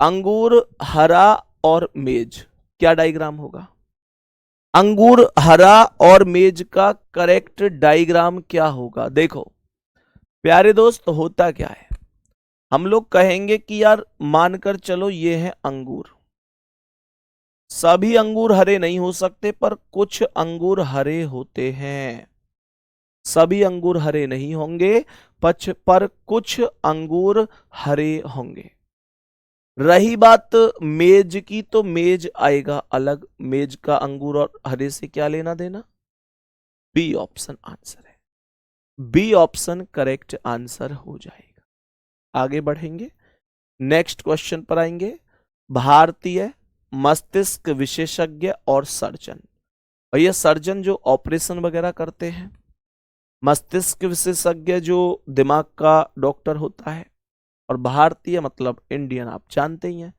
अंगूर हरा और मेज, क्या डायग्राम होगा? अंगूर हरा और मेज का करेक्ट डायग्राम क्या होगा? देखो प्यारे दोस्त, होता क्या है, हम लोग कहेंगे कि यार मानकर चलो ये है अंगूर। सभी अंगूर हरे नहीं हो सकते, पर कुछ अंगूर हरे होते हैं। सभी अंगूर हरे नहीं होंगे, पर कुछ अंगूर हरे होंगे। रही बात मेज की, तो मेज आएगा अलग। मेज का अंगूर और हरे से क्या लेना देना? बी ऑप्शन आंसर है। बी ऑप्शन करेक्ट आंसर हो जाएगा। आगे बढ़ेंगे, नेक्स्ट क्वेश्चन पर आएंगे। भारतीय मस्तिष्क विशेषज्ञ और सर्जन, भैया सर्जन जो ऑपरेशन वगैरह करते हैं, मस्तिष्क विशेषज्ञ जो दिमाग का डॉक्टर होता है, और भारतीय मतलब इंडियन, आप जानते ही हैं।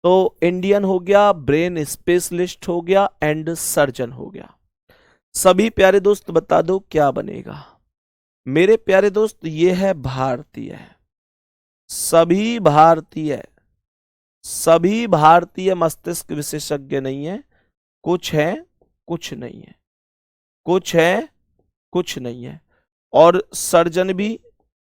तो इंडियन हो गया, ब्रेन स्पेशलिस्ट हो गया, एंड सर्जन हो गया। सभी प्यारे दोस्त बता दो क्या बनेगा? मेरे प्यारे दोस्त ये है भारतीय। सभी भारतीय, सभी भारतीय मस्तिष्क विशेषज्ञ नहीं है, कुछ है कुछ नहीं है, कुछ है कुछ नहीं है। और सर्जन भी,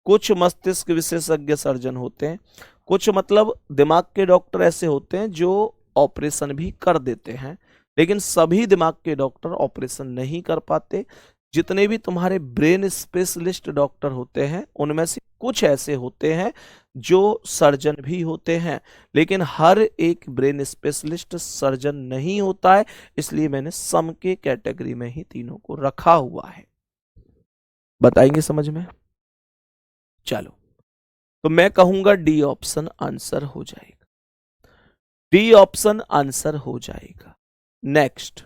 कुछ मस्तिष्क विशेषज्ञ सर्जन होते हैं, कुछ मतलब दिमाग के डॉक्टर ऐसे होते हैं जो ऑपरेशन भी कर देते हैं, लेकिन सभी दिमाग के डॉक्टर ऑपरेशन नहीं कर पाते। जितने भी तुम्हारे ब्रेन स्पेशलिस्ट डॉक्टर होते हैं, उनमें से कुछ ऐसे होते हैं जो सर्जन भी होते हैं, लेकिन हर एक ब्रेन स्पेशलिस्ट सर्जन नहीं होता है। इसलिए मैंने सम के कैटेगरी में ही तीनों को रखा हुआ है। बताएंगे समझ में? चलो, तो मैं कहूंगा डी ऑप्शन आंसर हो जाएगा। डी ऑप्शन आंसर हो जाएगा। नेक्स्ट,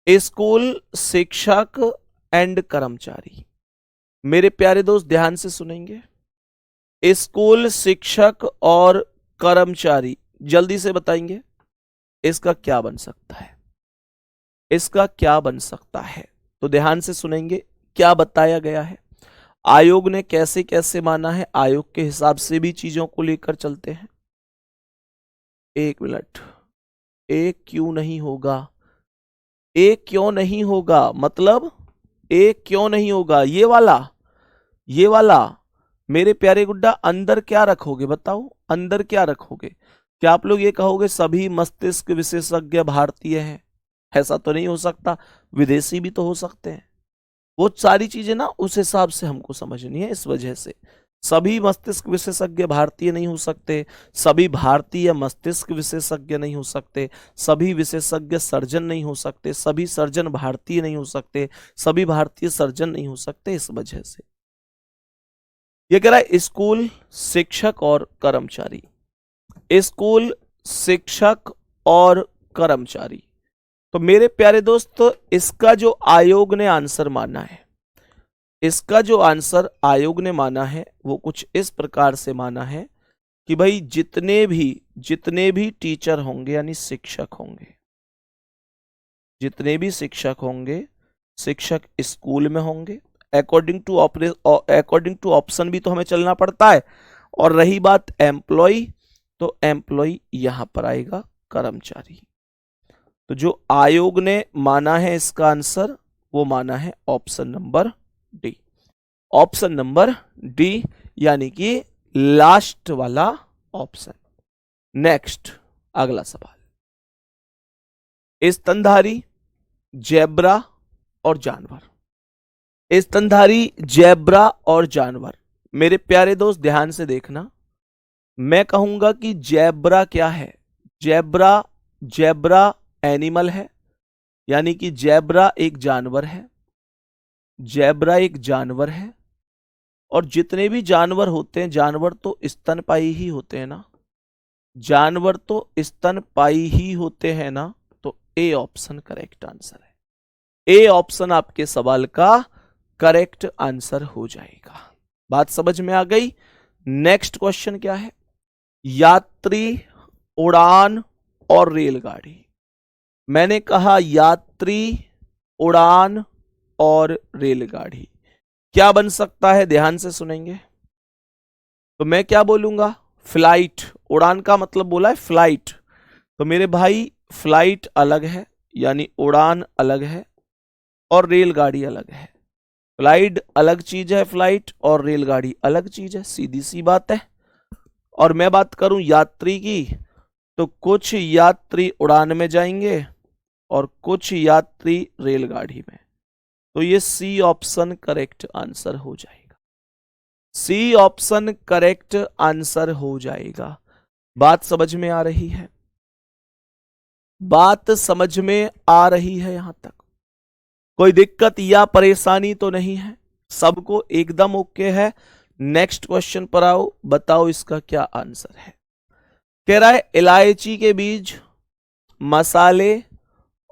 स्कूल शिक्षक एंड कर्मचारी। मेरे प्यारे दोस्त ध्यान से सुनेंगे। स्कूल शिक्षक और कर्मचारी, जल्दी से बताएंगे इसका क्या बन सकता है? इसका क्या बन सकता है? तो ध्यान से सुनेंगे क्या बताया गया है, आयोग ने कैसे कैसे माना है, आयोग के हिसाब से भी चीजों को लेकर चलते हैं। एक मिनट, एक क्यों नहीं होगा? एक क्यों नहीं होगा मतलब एक क्यों नहीं होगा? ये वाला, ये वाला। मेरे प्यारे गुड्डा, अंदर क्या रखोगे बताओ? अंदर क्या रखोगे? क्या आप लोग ये कहोगे सभी मस्तिष्क विशेषज्ञ भारतीय हैं? ऐसा तो नहीं हो सकता, विदेशी भी तो हो सकते हैं। वो सारी चीजें ना उस हिसाब से हमको समझनी है। इस वजह से सभी मस्तिष्क विशेषज्ञ भारतीय नहीं हो सकते, सभी भारतीय मस्तिष्क विशेषज्ञ नहीं हो सकते, सभी विशेषज्ञ सर्जन नहीं हो सकते, सभी सर्जन भारतीय नहीं हो सकते, सभी भारतीय सर्जन नहीं हो सकते। इस वजह से ये कह रहा है स्कूल शिक्षक और कर्मचारी, स्कूल शिक्षक और कर्मचारी। तो मेरे प्यारे दोस्त, इसका जो आयोग ने आंसर माना है, इसका जो आंसर आयोग ने माना है वो कुछ इस प्रकार से माना है कि भाई जितने भी टीचर होंगे यानी शिक्षक होंगे, जितने भी शिक्षक होंगे, शिक्षक स्कूल में होंगे, अकॉर्डिंग टू ऑप्शन भी तो हमें चलना पड़ता है। और रही बात एम्प्लॉय, तो एम्प्लॉय यहां पर आएगा कर्मचारी। तो जो आयोग ने माना है इसका आंसर, वो माना है option number D. Option number D यानी कि लास्ट वाला ऑप्शन। नेक्स्ट अगला सवाल, स्तनधारी, जेब्रा और जानवर। स्तनधारी, जेब्रा और जानवर। मेरे प्यारे दोस्त ध्यान से देखना, मैं कहूंगा कि जेब्रा क्या है? जेब्रा एनिमल है, यानी कि जेब्रा एक जानवर है, जेब्रा एक जानवर है। और जितने भी जानवर होते हैं, जानवर तो स्तनपायी ही होते हैं ना, जानवर तो स्तनपायी ही होते हैं ना। तो ए ऑप्शन करेक्ट आंसर है। ए ऑप्शन आपके सवाल का करेक्ट आंसर हो जाएगा। बात समझ में आ गई? नेक्स्ट क्वेश्चन क्या है? यात्री, उड़ान और रेलगाड़ी। मैंने कहा यात्री, उड़ान और रेलगाड़ी क्या बन सकता है? ध्यान से सुनेंगे तो मैं क्या बोलूंगा? फ्लाइट। उड़ान का मतलब बोला है फ्लाइट, तो मेरे भाई फ्लाइट अलग है, यानी उड़ान अलग है, और रेलगाड़ी अलग है। फ्लाइट अलग चीज है, फ्लाइट, और रेलगाड़ी अलग चीज है, सीधी सी बात है। और मैं बात करूं यात्री की, तो कुछ यात्री उड़ान में जाएंगे और कुछ यात्री रेलगाड़ी में। तो ये सी ऑप्शन करेक्ट आंसर हो जाएगा। सी ऑप्शन करेक्ट आंसर हो जाएगा। बात समझ में आ रही है? बात समझ में आ रही है? यहां तक कोई दिक्कत या परेशानी तो नहीं है? सबको एकदम ओके है? नेक्स्ट क्वेश्चन पर आओ, बताओ इसका क्या आंसर है। कह रहा है इलायची के बीज, मसाले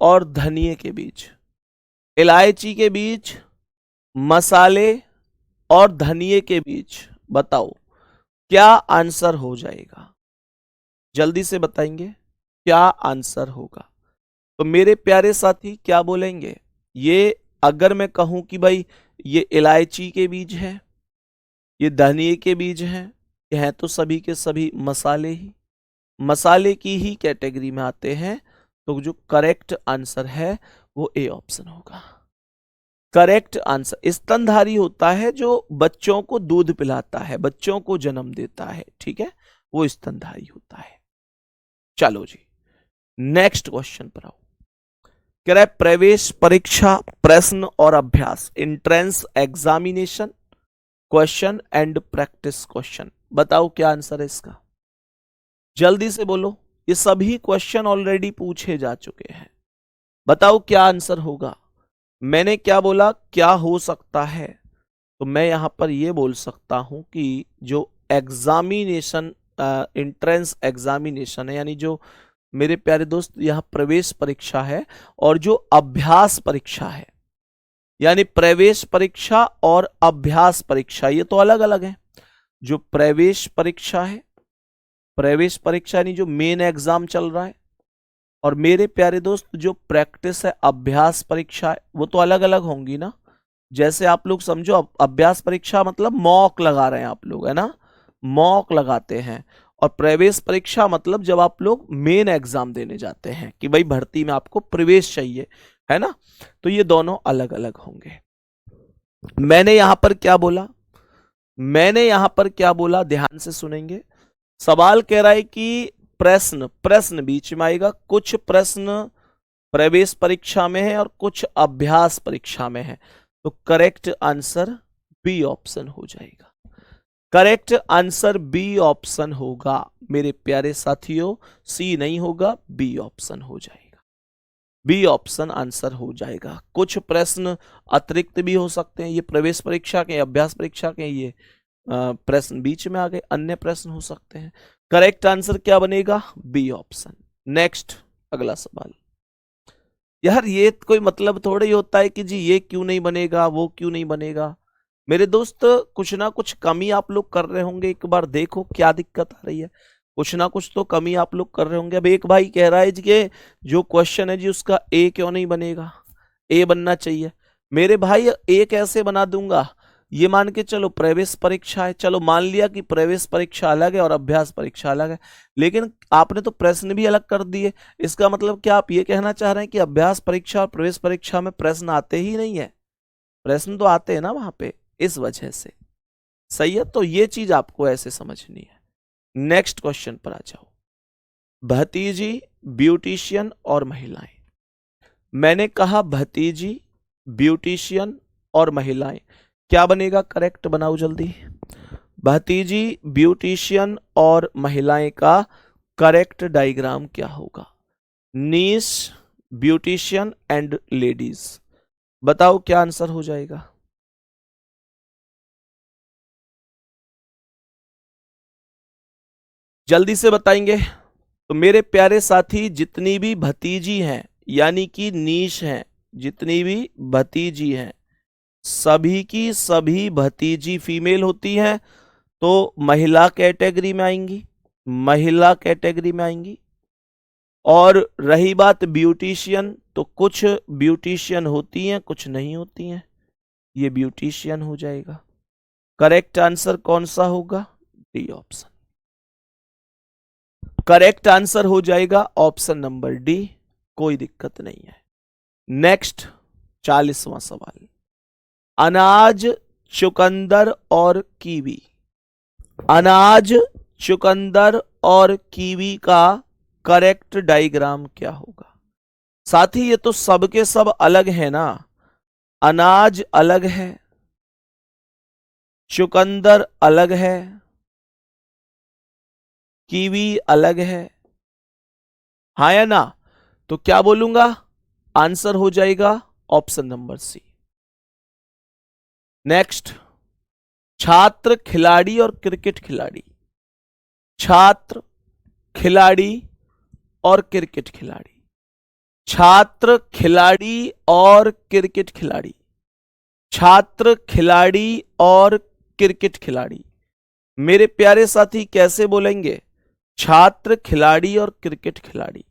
और धनिये के बीज। इलायची के बीज, मसाले और धनिये के बीज, बताओ क्या आंसर हो जाएगा? जल्दी से बताएंगे क्या आंसर होगा। तो मेरे प्यारे साथी क्या बोलेंगे? ये अगर मैं कहूं कि भाई ये इलायची के बीज हैं, ये धनिये के बीज हैं, ये हैं तो सभी के सभी मसाले की ही कैटेगरी में आते हैं, तो जो करेक्ट आंसर है वो ए ऑप्शन होगा। करेक्ट आंसर स्तनधारी होता है जो बच्चों को दूध पिलाता है, बच्चों को जन्म देता है, ठीक है, वो स्तनधारी होता है। चलो जी नेक्स्ट क्वेश्चन पर आओ। कह रहा है प्रवेश परीक्षा, प्रश्न और अभ्यास, entrance examination question and practice question. बताओ क्या आंसर है इसका? जल्दी से बोलो, ये सभी क्वेश्चन ऑलरेडी पूछे जा चुके हैं। बताओ क्या आंसर होगा। मैंने क्या बोला क्या हो सकता है? तो मैं यहां पर यह बोल सकता हूं कि जो एग्जामिनेशन, एंट्रेंस एग्जामिनेशन है, यानी जो मेरे प्यारे दोस्त यहां प्रवेश परीक्षा है और जो अभ्यास परीक्षा है, यानी प्रवेश परीक्षा और अभ्यास परीक्षा ये तो अलग अलग है। जो प्रवेश परीक्षा है, प्रवेश परीक्षा यानी जो मेन एग्जाम चल रहा है, और मेरे प्यारे दोस्त जो प्रैक्टिस है, अभ्यास परीक्षा है, वो तो अलग अलग होंगी ना। जैसे आप लोग समझो, अभ्यास परीक्षा मतलब मॉक लगा रहे हैं आप लोग, है ना, मॉक लगाते हैं। और प्रवेश परीक्षा मतलब जब आप लोग मेन एग्जाम देने जाते हैं कि भाई भर्ती में आपको प्रवेश चाहिए, है ना, तो ये दोनों अलग अलग होंगे। मैंने यहां पर क्या बोला? मैंने यहां पर क्या बोला? ध्यान से सुनेंगे। सवाल कह रहा है कि प्रश्न बीच में आएगा, कुछ प्रश्न प्रवेश परीक्षा में है और कुछ अभ्यास परीक्षा में है, तो करेक्ट आंसर बी ऑप्शन हो जाएगा। करेक्ट आंसर बी ऑप्शन होगा मेरे प्यारे साथियों, सी नहीं होगा, बी ऑप्शन हो जाएगा। बी ऑप्शन आंसर हो जाएगा। कुछ प्रश्न अतिरिक्त भी हो सकते हैं, ये प्रवेश परीक्षा के, अभ्यास परीक्षा के, ये प्रश्न बीच में आ गए, अन्य प्रश्न हो सकते हैं। करेक्ट आंसर क्या बनेगा? B option. नेक्स्ट अगला सवाल। यार ये कोई मतलब थोड़ा ही होता है कि जी ये क्यों नहीं बनेगा, वो क्यों नहीं बनेगा। मेरे दोस्त कुछ ना कुछ कमी आप लोग कर रहे होंगे, एक बार देखो क्या दिक्कत आ रही है। कुछ ना कुछ तो कमी आप लोग कर रहे होंगे। अब एक भाई कह रहा है जी कि जो क्वेश्चन है जी उसका ए क्यों नहीं बनेगा, ए बनना चाहिए। मेरे भाई ए कैसे बना दूंगा, ये मान के चलो प्रवेश परीक्षा है, चलो मान लिया कि प्रवेश परीक्षा अलग है और अभ्यास परीक्षा अलग है, लेकिन आपने तो प्रश्न भी अलग कर दिए। इसका मतलब क्या आप ये कहना चाह रहे हैं कि अभ्यास परीक्षा और प्रवेश परीक्षा में प्रश्न आते ही नहीं है? प्रश्न तो आते हैं ना वहां पे, इस वजह से। सही है, तो ये चीज आपको ऐसे समझनी है। नेक्स्ट क्वेश्चन पर आ जाओ। भतीजी, ब्यूटिशियन और महिलाएं। मैंने कहा भतीजी, ब्यूटिशियन और महिलाएं, क्या बनेगा? करेक्ट बनाओ जल्दी। भतीजी, ब्यूटिशियन और महिलाएं का करेक्ट डायग्राम क्या होगा? नीश, ब्यूटिशियन एंड लेडीज। बताओ क्या आंसर हो जाएगा? जल्दी से बताएंगे। तो मेरे प्यारे साथी, जितनी भी भतीजी हैं यानी कि नीश हैं, जितनी भी भतीजी हैं, सभी की सभी भतीजी फीमेल होती हैं, तो महिला कैटेगरी में आएंगी, महिला कैटेगरी में आएंगी। और रही बात ब्यूटिशियन, तो कुछ ब्यूटिशियन होती हैं, कुछ नहीं होती हैं, ये ब्यूटिशियन हो जाएगा। करेक्ट आंसर कौन सा होगा? D option. करेक्ट आंसर हो जाएगा ऑप्शन नंबर डी, कोई दिक्कत नहीं है। नेक्स्ट 40वां सवाल। अनाज, चुकंदर और कीवी। अनाज, चुकंदर और कीवी का करेक्ट डायग्राम क्या होगा? साथी ये तो सबके सब अलग है ना, अनाज अलग है, चुकंदर अलग है, कीवी अलग है, हाँ या ना? तो क्या बोलूंगा? आंसर हो जाएगा ऑप्शन नंबर सी। नेक्स्ट, छात्र, खिलाड़ी और क्रिकेट खिलाड़ी। छात्र, खिलाड़ी और क्रिकेट खिलाड़ी। छात्र, खिलाड़ी और क्रिकेट खिलाड़ी। छात्र, खिलाड़ी और क्रिकेट खिलाड़ी। मेरे प्यारे साथी कैसे बोलेंगे? छात्र, खिलाड़ी और क्रिकेट खिलाड़ी।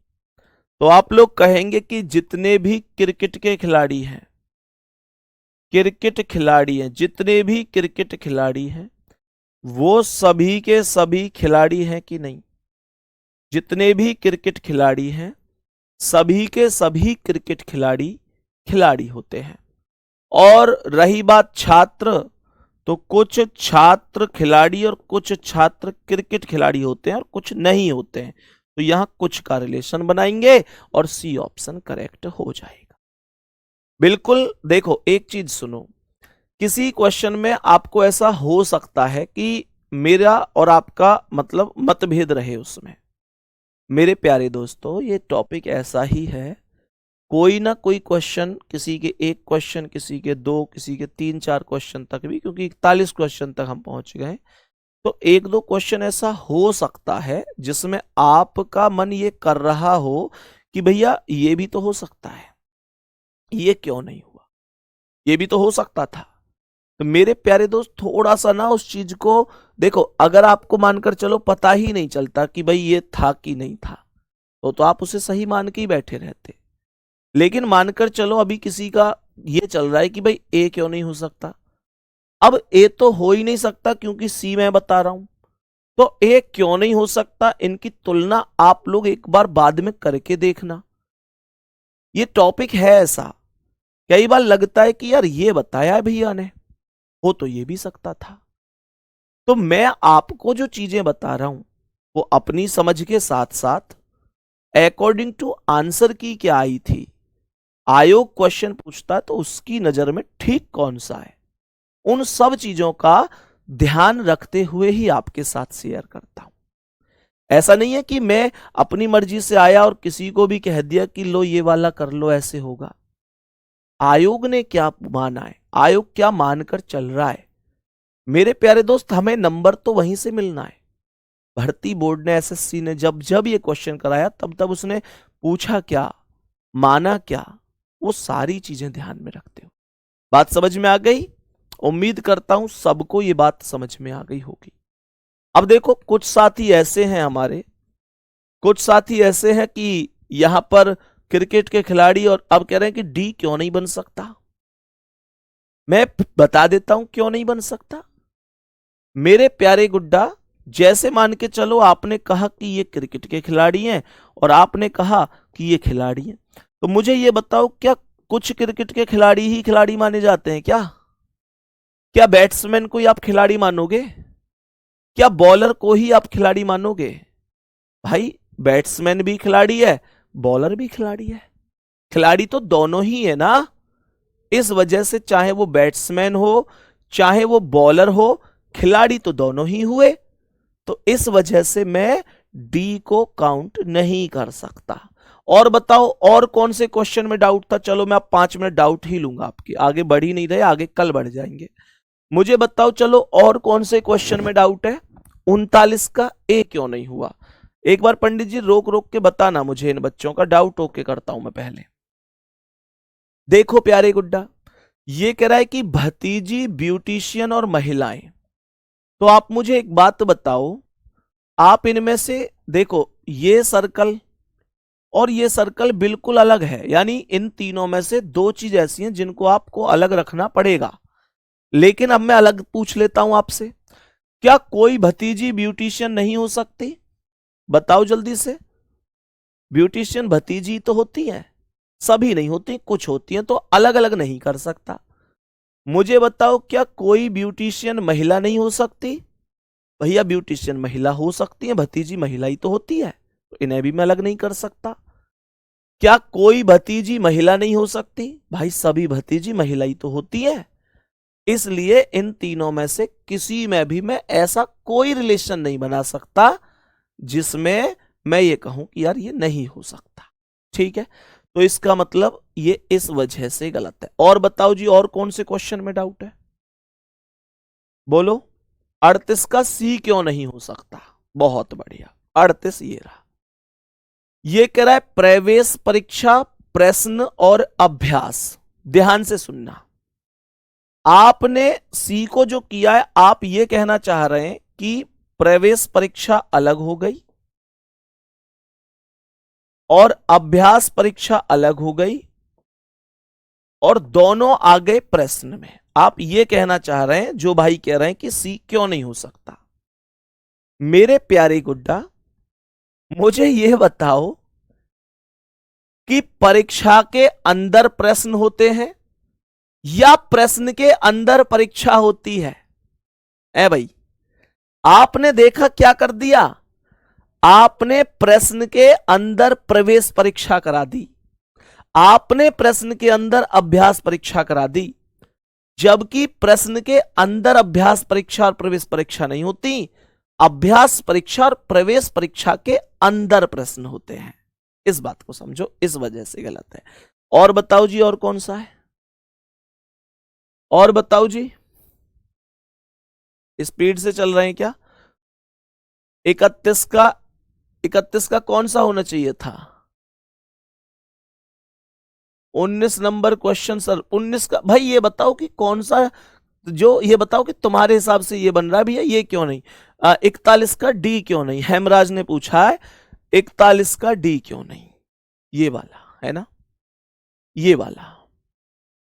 तो आप लोग कहेंगे कि जितने भी क्रिकेट के खिलाड़ी हैं, क्रिकेट खिलाड़ी हैं, जितने भी क्रिकेट खिलाड़ी हैं, वो सभी के सभी खिलाड़ी हैं कि नहीं? जितने भी क्रिकेट खिलाड़ी हैं, सभी के सभी क्रिकेट खिलाड़ी खिलाड़ी होते हैं। और रही बात छात्र, तो कुछ छात्र खिलाड़ी और कुछ छात्र क्रिकेट खिलाड़ी होते हैं और कुछ नहीं होते हैं। तो यहां कुछ का रिलेशन बनाएंगे और सी ऑप्शन करेक्ट हो जाएगा। बिल्कुल। देखो एक चीज सुनो, किसी क्वेश्चन में आपको ऐसा हो सकता है कि मेरा और आपका मतलब मतभेद रहे उसमें। मेरे प्यारे दोस्तों, ये टॉपिक ऐसा ही है, कोई ना कोई क्वेश्चन, किसी के एक क्वेश्चन, किसी के दो, किसी के 3-4 क्वेश्चन तक भी, क्योंकि 41 क्वेश्चन तक हम पहुंच गए, तो एक दो क्वेश्चन ऐसा हो सकता है जिसमें आपका मन ये कर रहा हो कि भैया ये भी तो हो सकता है, ये क्यों नहीं हुआ, ये भी तो हो सकता था। तो मेरे प्यारे दोस्त, थोड़ा सा ना उस चीज को देखो। अगर आपको मानकर चलो पता ही नहीं चलता कि भाई ये था कि नहीं था, तो आप उसे सही मान के ही बैठे रहते। लेकिन मानकर चलो अभी किसी का ये चल रहा है कि भाई ए क्यों नहीं हो सकता। अब ए तो हो ही नहीं सकता क्योंकि सी मैं बता रहा हूं, तो ए क्यों नहीं हो सकता, इनकी तुलना आप लोग एक बार बाद में करके देखना। ये टॉपिक है ऐसा, कई बार लगता है कि यार ये बताया है भैया ने, हो तो ये भी सकता था। तो मैं आपको जो चीजें बता रहा हूं वो अपनी समझ के साथ साथ अकॉर्डिंग टू आंसर की क्या आई थी, आयोग क्वेश्चन पूछता है तो उसकी नजर में ठीक कौन सा है, उन सब चीजों का ध्यान रखते हुए ही आपके साथ शेयर करता हूं। ऐसा नहीं है कि मैं अपनी मर्जी से आया और किसी को भी कह दिया कि लो ये वाला कर लो, ऐसे होगा। आयोग ने क्या माना है, आयोग क्या मानकर चल रहा है। मेरे प्यारे दोस्त, हमें नंबर तो वहीं से मिलना है। भर्ती बोर्ड ने, एसएससी ने जब जब ये क्वेश्चन कराया तब तब उसने पूछा क्या, माना क्या, वो सारी चीजें ध्यान में रखते हो। बात समझ में आ गई? उम्मीद करता हूं सबको ये बात समझ में आ गई होगी। अब देखो कुछ साथी ऐसे हैं हमारे, कुछ साथी ऐसे हैं कि यहां पर क्रिकेट के खिलाड़ी और अब कह रहे हैं कि डी क्यों नहीं बन सकता। मैं बता देता हूं क्यों नहीं बन सकता। मेरे प्यारे गुड्डा, जैसे मान के चलो आपने कहा कि ये क्रिकेट के खिलाड़ी हैं और आपने कहा कि ये खिलाड़ी हैं, तो मुझे ये बताओ क्या कुछ क्रिकेट के खिलाड़ी ही खिलाड़ी माने जाते हैं क्या? क्या बैट्समैन को ही आप खिलाड़ी मानोगे? क्या बॉलर को ही आप खिलाड़ी मानोगे? भाई बैट्समैन भी खिलाड़ी है, बॉलर भी खिलाड़ी है, खिलाड़ी तो दोनों ही है ना। इस वजह से चाहे वो बैट्समैन हो चाहे वो बॉलर हो, खिलाड़ी तो दोनों ही हुए। तो इस वजह से मैं डी को काउंट नहीं कर सकता। और बताओ और कौन से क्वेश्चन में डाउट था? चलो मैं अब 5 मिनट डाउट ही लूंगा आपके, आगे बढ़ ही नहीं रहे, आगे कल बढ़ जाएंगे। मुझे बताओ चलो और कौन से क्वेश्चन में डाउट है? 39 का ए क्यों नहीं हुआ? एक बार पंडित जी रोक रोक के बताना मुझे, इन बच्चों का डाउट ओके करता हूं मैं पहले। देखो प्यारे गुड्डा, ये कह रहा है कि भतीजी, ब्यूटिशियन और महिलाएं। तो आप मुझे एक बात बताओ, आप इनमें से देखो ये सर्कल और ये सर्कल बिल्कुल अलग है, यानी इन तीनों में से 2 चीज ऐसी हैं जिनको आपको अलग रखना पड़ेगा। लेकिन अब मैं अलग पूछ लेता हूं आपसे, क्या कोई भतीजी ब्यूटिशियन नहीं हो सकती? बताओ जल्दी से। ब्यूटिशियन भतीजी तो होती है, सभी नहीं होती, कुछ होती हैं, तो अलग अलग नहीं कर सकता। मुझे बताओ क्या कोई ब्यूटिशियन महिला नहीं हो सकती? भैया ब्यूटिशियन महिला हो सकती है, भतीजी महिला ही तो होती है, तो इन्हें भी मैं अलग नहीं कर सकता। क्या कोई भतीजी महिला नहीं हो सकती? भाई सभी भतीजी महिला ही तो होती है। इसलिए इन तीनों में से किसी में भी मैं ऐसा कोई रिलेशन नहीं बना सकता जिसमें मैं ये कहूं कि यार ये नहीं हो सकता। ठीक है, तो इसका मतलब ये इस वजह से गलत है। और बताओ जी और कौन से क्वेश्चन में डाउट है? बोलो। 38 का सी क्यों नहीं हो सकता? बहुत बढ़िया, 38 ये रहा। ये कह रहा है प्रवेश परीक्षा, प्रश्न और अभ्यास। ध्यान से सुनना, आपने सी को जो किया है, आप ये कहना चाह रहे हैं कि प्रवेश परीक्षा अलग हो गई और अभ्यास परीक्षा अलग हो गई और दोनों आ गए प्रश्न में। आप ये कहना चाह रहे हैं, जो भाई कह रहे हैं कि सी क्यों नहीं हो सकता। मेरे प्यारे गुड्डा, मुझे यह बताओ कि परीक्षा के अंदर प्रश्न होते हैं या प्रश्न के अंदर परीक्षा होती है? ए भाई, आपने देखा क्या कर दिया, आपने प्रश्न के अंदर प्रवेश परीक्षा करा दी, आपने प्रश्न के अंदर अभ्यास परीक्षा करा दी, जबकि प्रश्न के अंदर अभ्यास परीक्षा और प्रवेश परीक्षा नहीं होती। अभ्यास परीक्षा और प्रवेश परीक्षा के अंदर प्रश्न होते हैं। इस बात को समझो, इस वजह से गलत है। और बताओ जी और कौन सा है? और बताओ जी, स्पीड से चल रहे हैं क्या? 31 का कौन सा होना चाहिए था? 19 नंबर क्वेश्चन सर। 19 का भाई ये बताओ कि कौन सा, जो ये बताओ कि तुम्हारे हिसाब से ये बन रहा है भैया, ये क्यों नहीं? 41 का डी क्यों नहीं? हेमराज ने पूछा है 41 का डी क्यों नहीं? ये वाला है ना, ये वाला।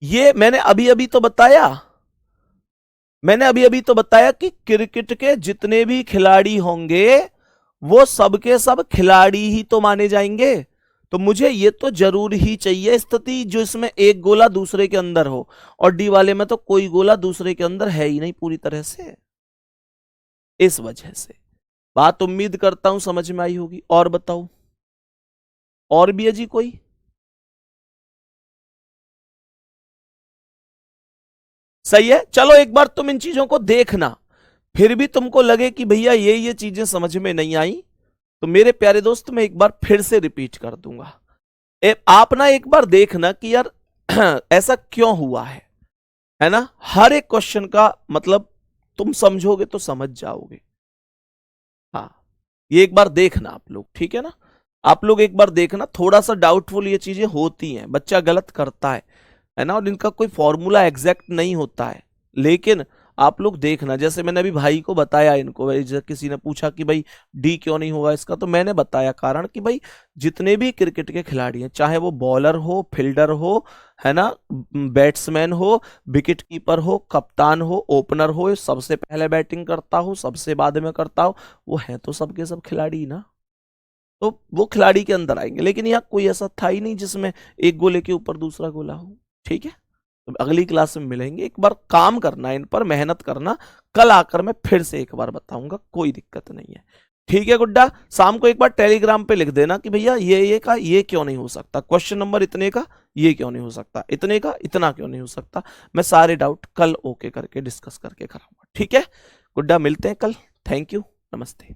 ये मैंने अभी अभी तो बताया, मैंने अभी अभी तो बताया कि क्रिकेट के जितने भी खिलाड़ी होंगे वो सबके सब खिलाड़ी ही तो माने जाएंगे। तो मुझे ये तो जरूर ही चाहिए स्थिति जो इसमें एक गोला दूसरे के अंदर हो, और डी वाले में तो कोई गोला दूसरे के अंदर है ही नहीं पूरी तरह से। इस वजह से बात उम्मीद करता हूं समझ में आई होगी। और बताओ, और भी है जी कोई? सही है, चलो एक बार तुम इन चीजों को देखना, फिर भी तुमको लगे कि भैया ये चीजें समझ में नहीं आई, तो मेरे प्यारे दोस्त मैं एक बार फिर से रिपीट कर दूंगा। आप ना एक बार देखना कि यार ऐसा क्यों हुआ है ना। हर एक क्वेश्चन का मतलब तुम समझोगे तो समझ जाओगे। हाँ, ये एक बार देखना आप लोग, ठीक है ना। आप लोग एक बार देखना, थोड़ा सा डाउटफुल ये चीजें होती हैं, बच्चा गलत करता है ना, और इनका कोई फॉर्मूला एग्जैक्ट नहीं होता है। लेकिन आप लोग देखना, जैसे मैंने अभी भाई को बताया, इनको किसी ने पूछा कि भाई डी क्यों नहीं होगा इसका, तो मैंने बताया कारण कि भाई जितने भी क्रिकेट के खिलाड़ी हैं, चाहे वो बॉलर हो, फील्डर हो, है ना, बैट्समैन हो, विकेट कीपर हो, कप्तान हो, ओपनर हो, सबसे पहले बैटिंग करता हो, सबसे बाद में करता हो, वो है तो सबके सब खिलाड़ी ना, तो वो खिलाड़ी के अंदर आएंगे। लेकिन यहाँ कोई ऐसा था ही नहीं जिसमें एक गोले के ऊपर दूसरा गोला हो। ठीक है, तो अगली क्लास में मिलेंगे, एक बार काम करना, इन पर मेहनत करना, कल आकर मैं फिर से एक बार बताऊंगा, कोई दिक्कत नहीं है। ठीक है गुड्डा, शाम को एक बार टेलीग्राम पे लिख देना कि भैया ये का ये क्यों नहीं हो सकता, क्वेश्चन नंबर इतने का ये क्यों नहीं हो सकता, इतने का इतना क्यों नहीं हो सकता। मैं सारे डाउट कल ओके करके डिस्कस करके कराऊंगा। ठीक है गुड्डा, मिलते हैं कल। थैंक यू, नमस्ते।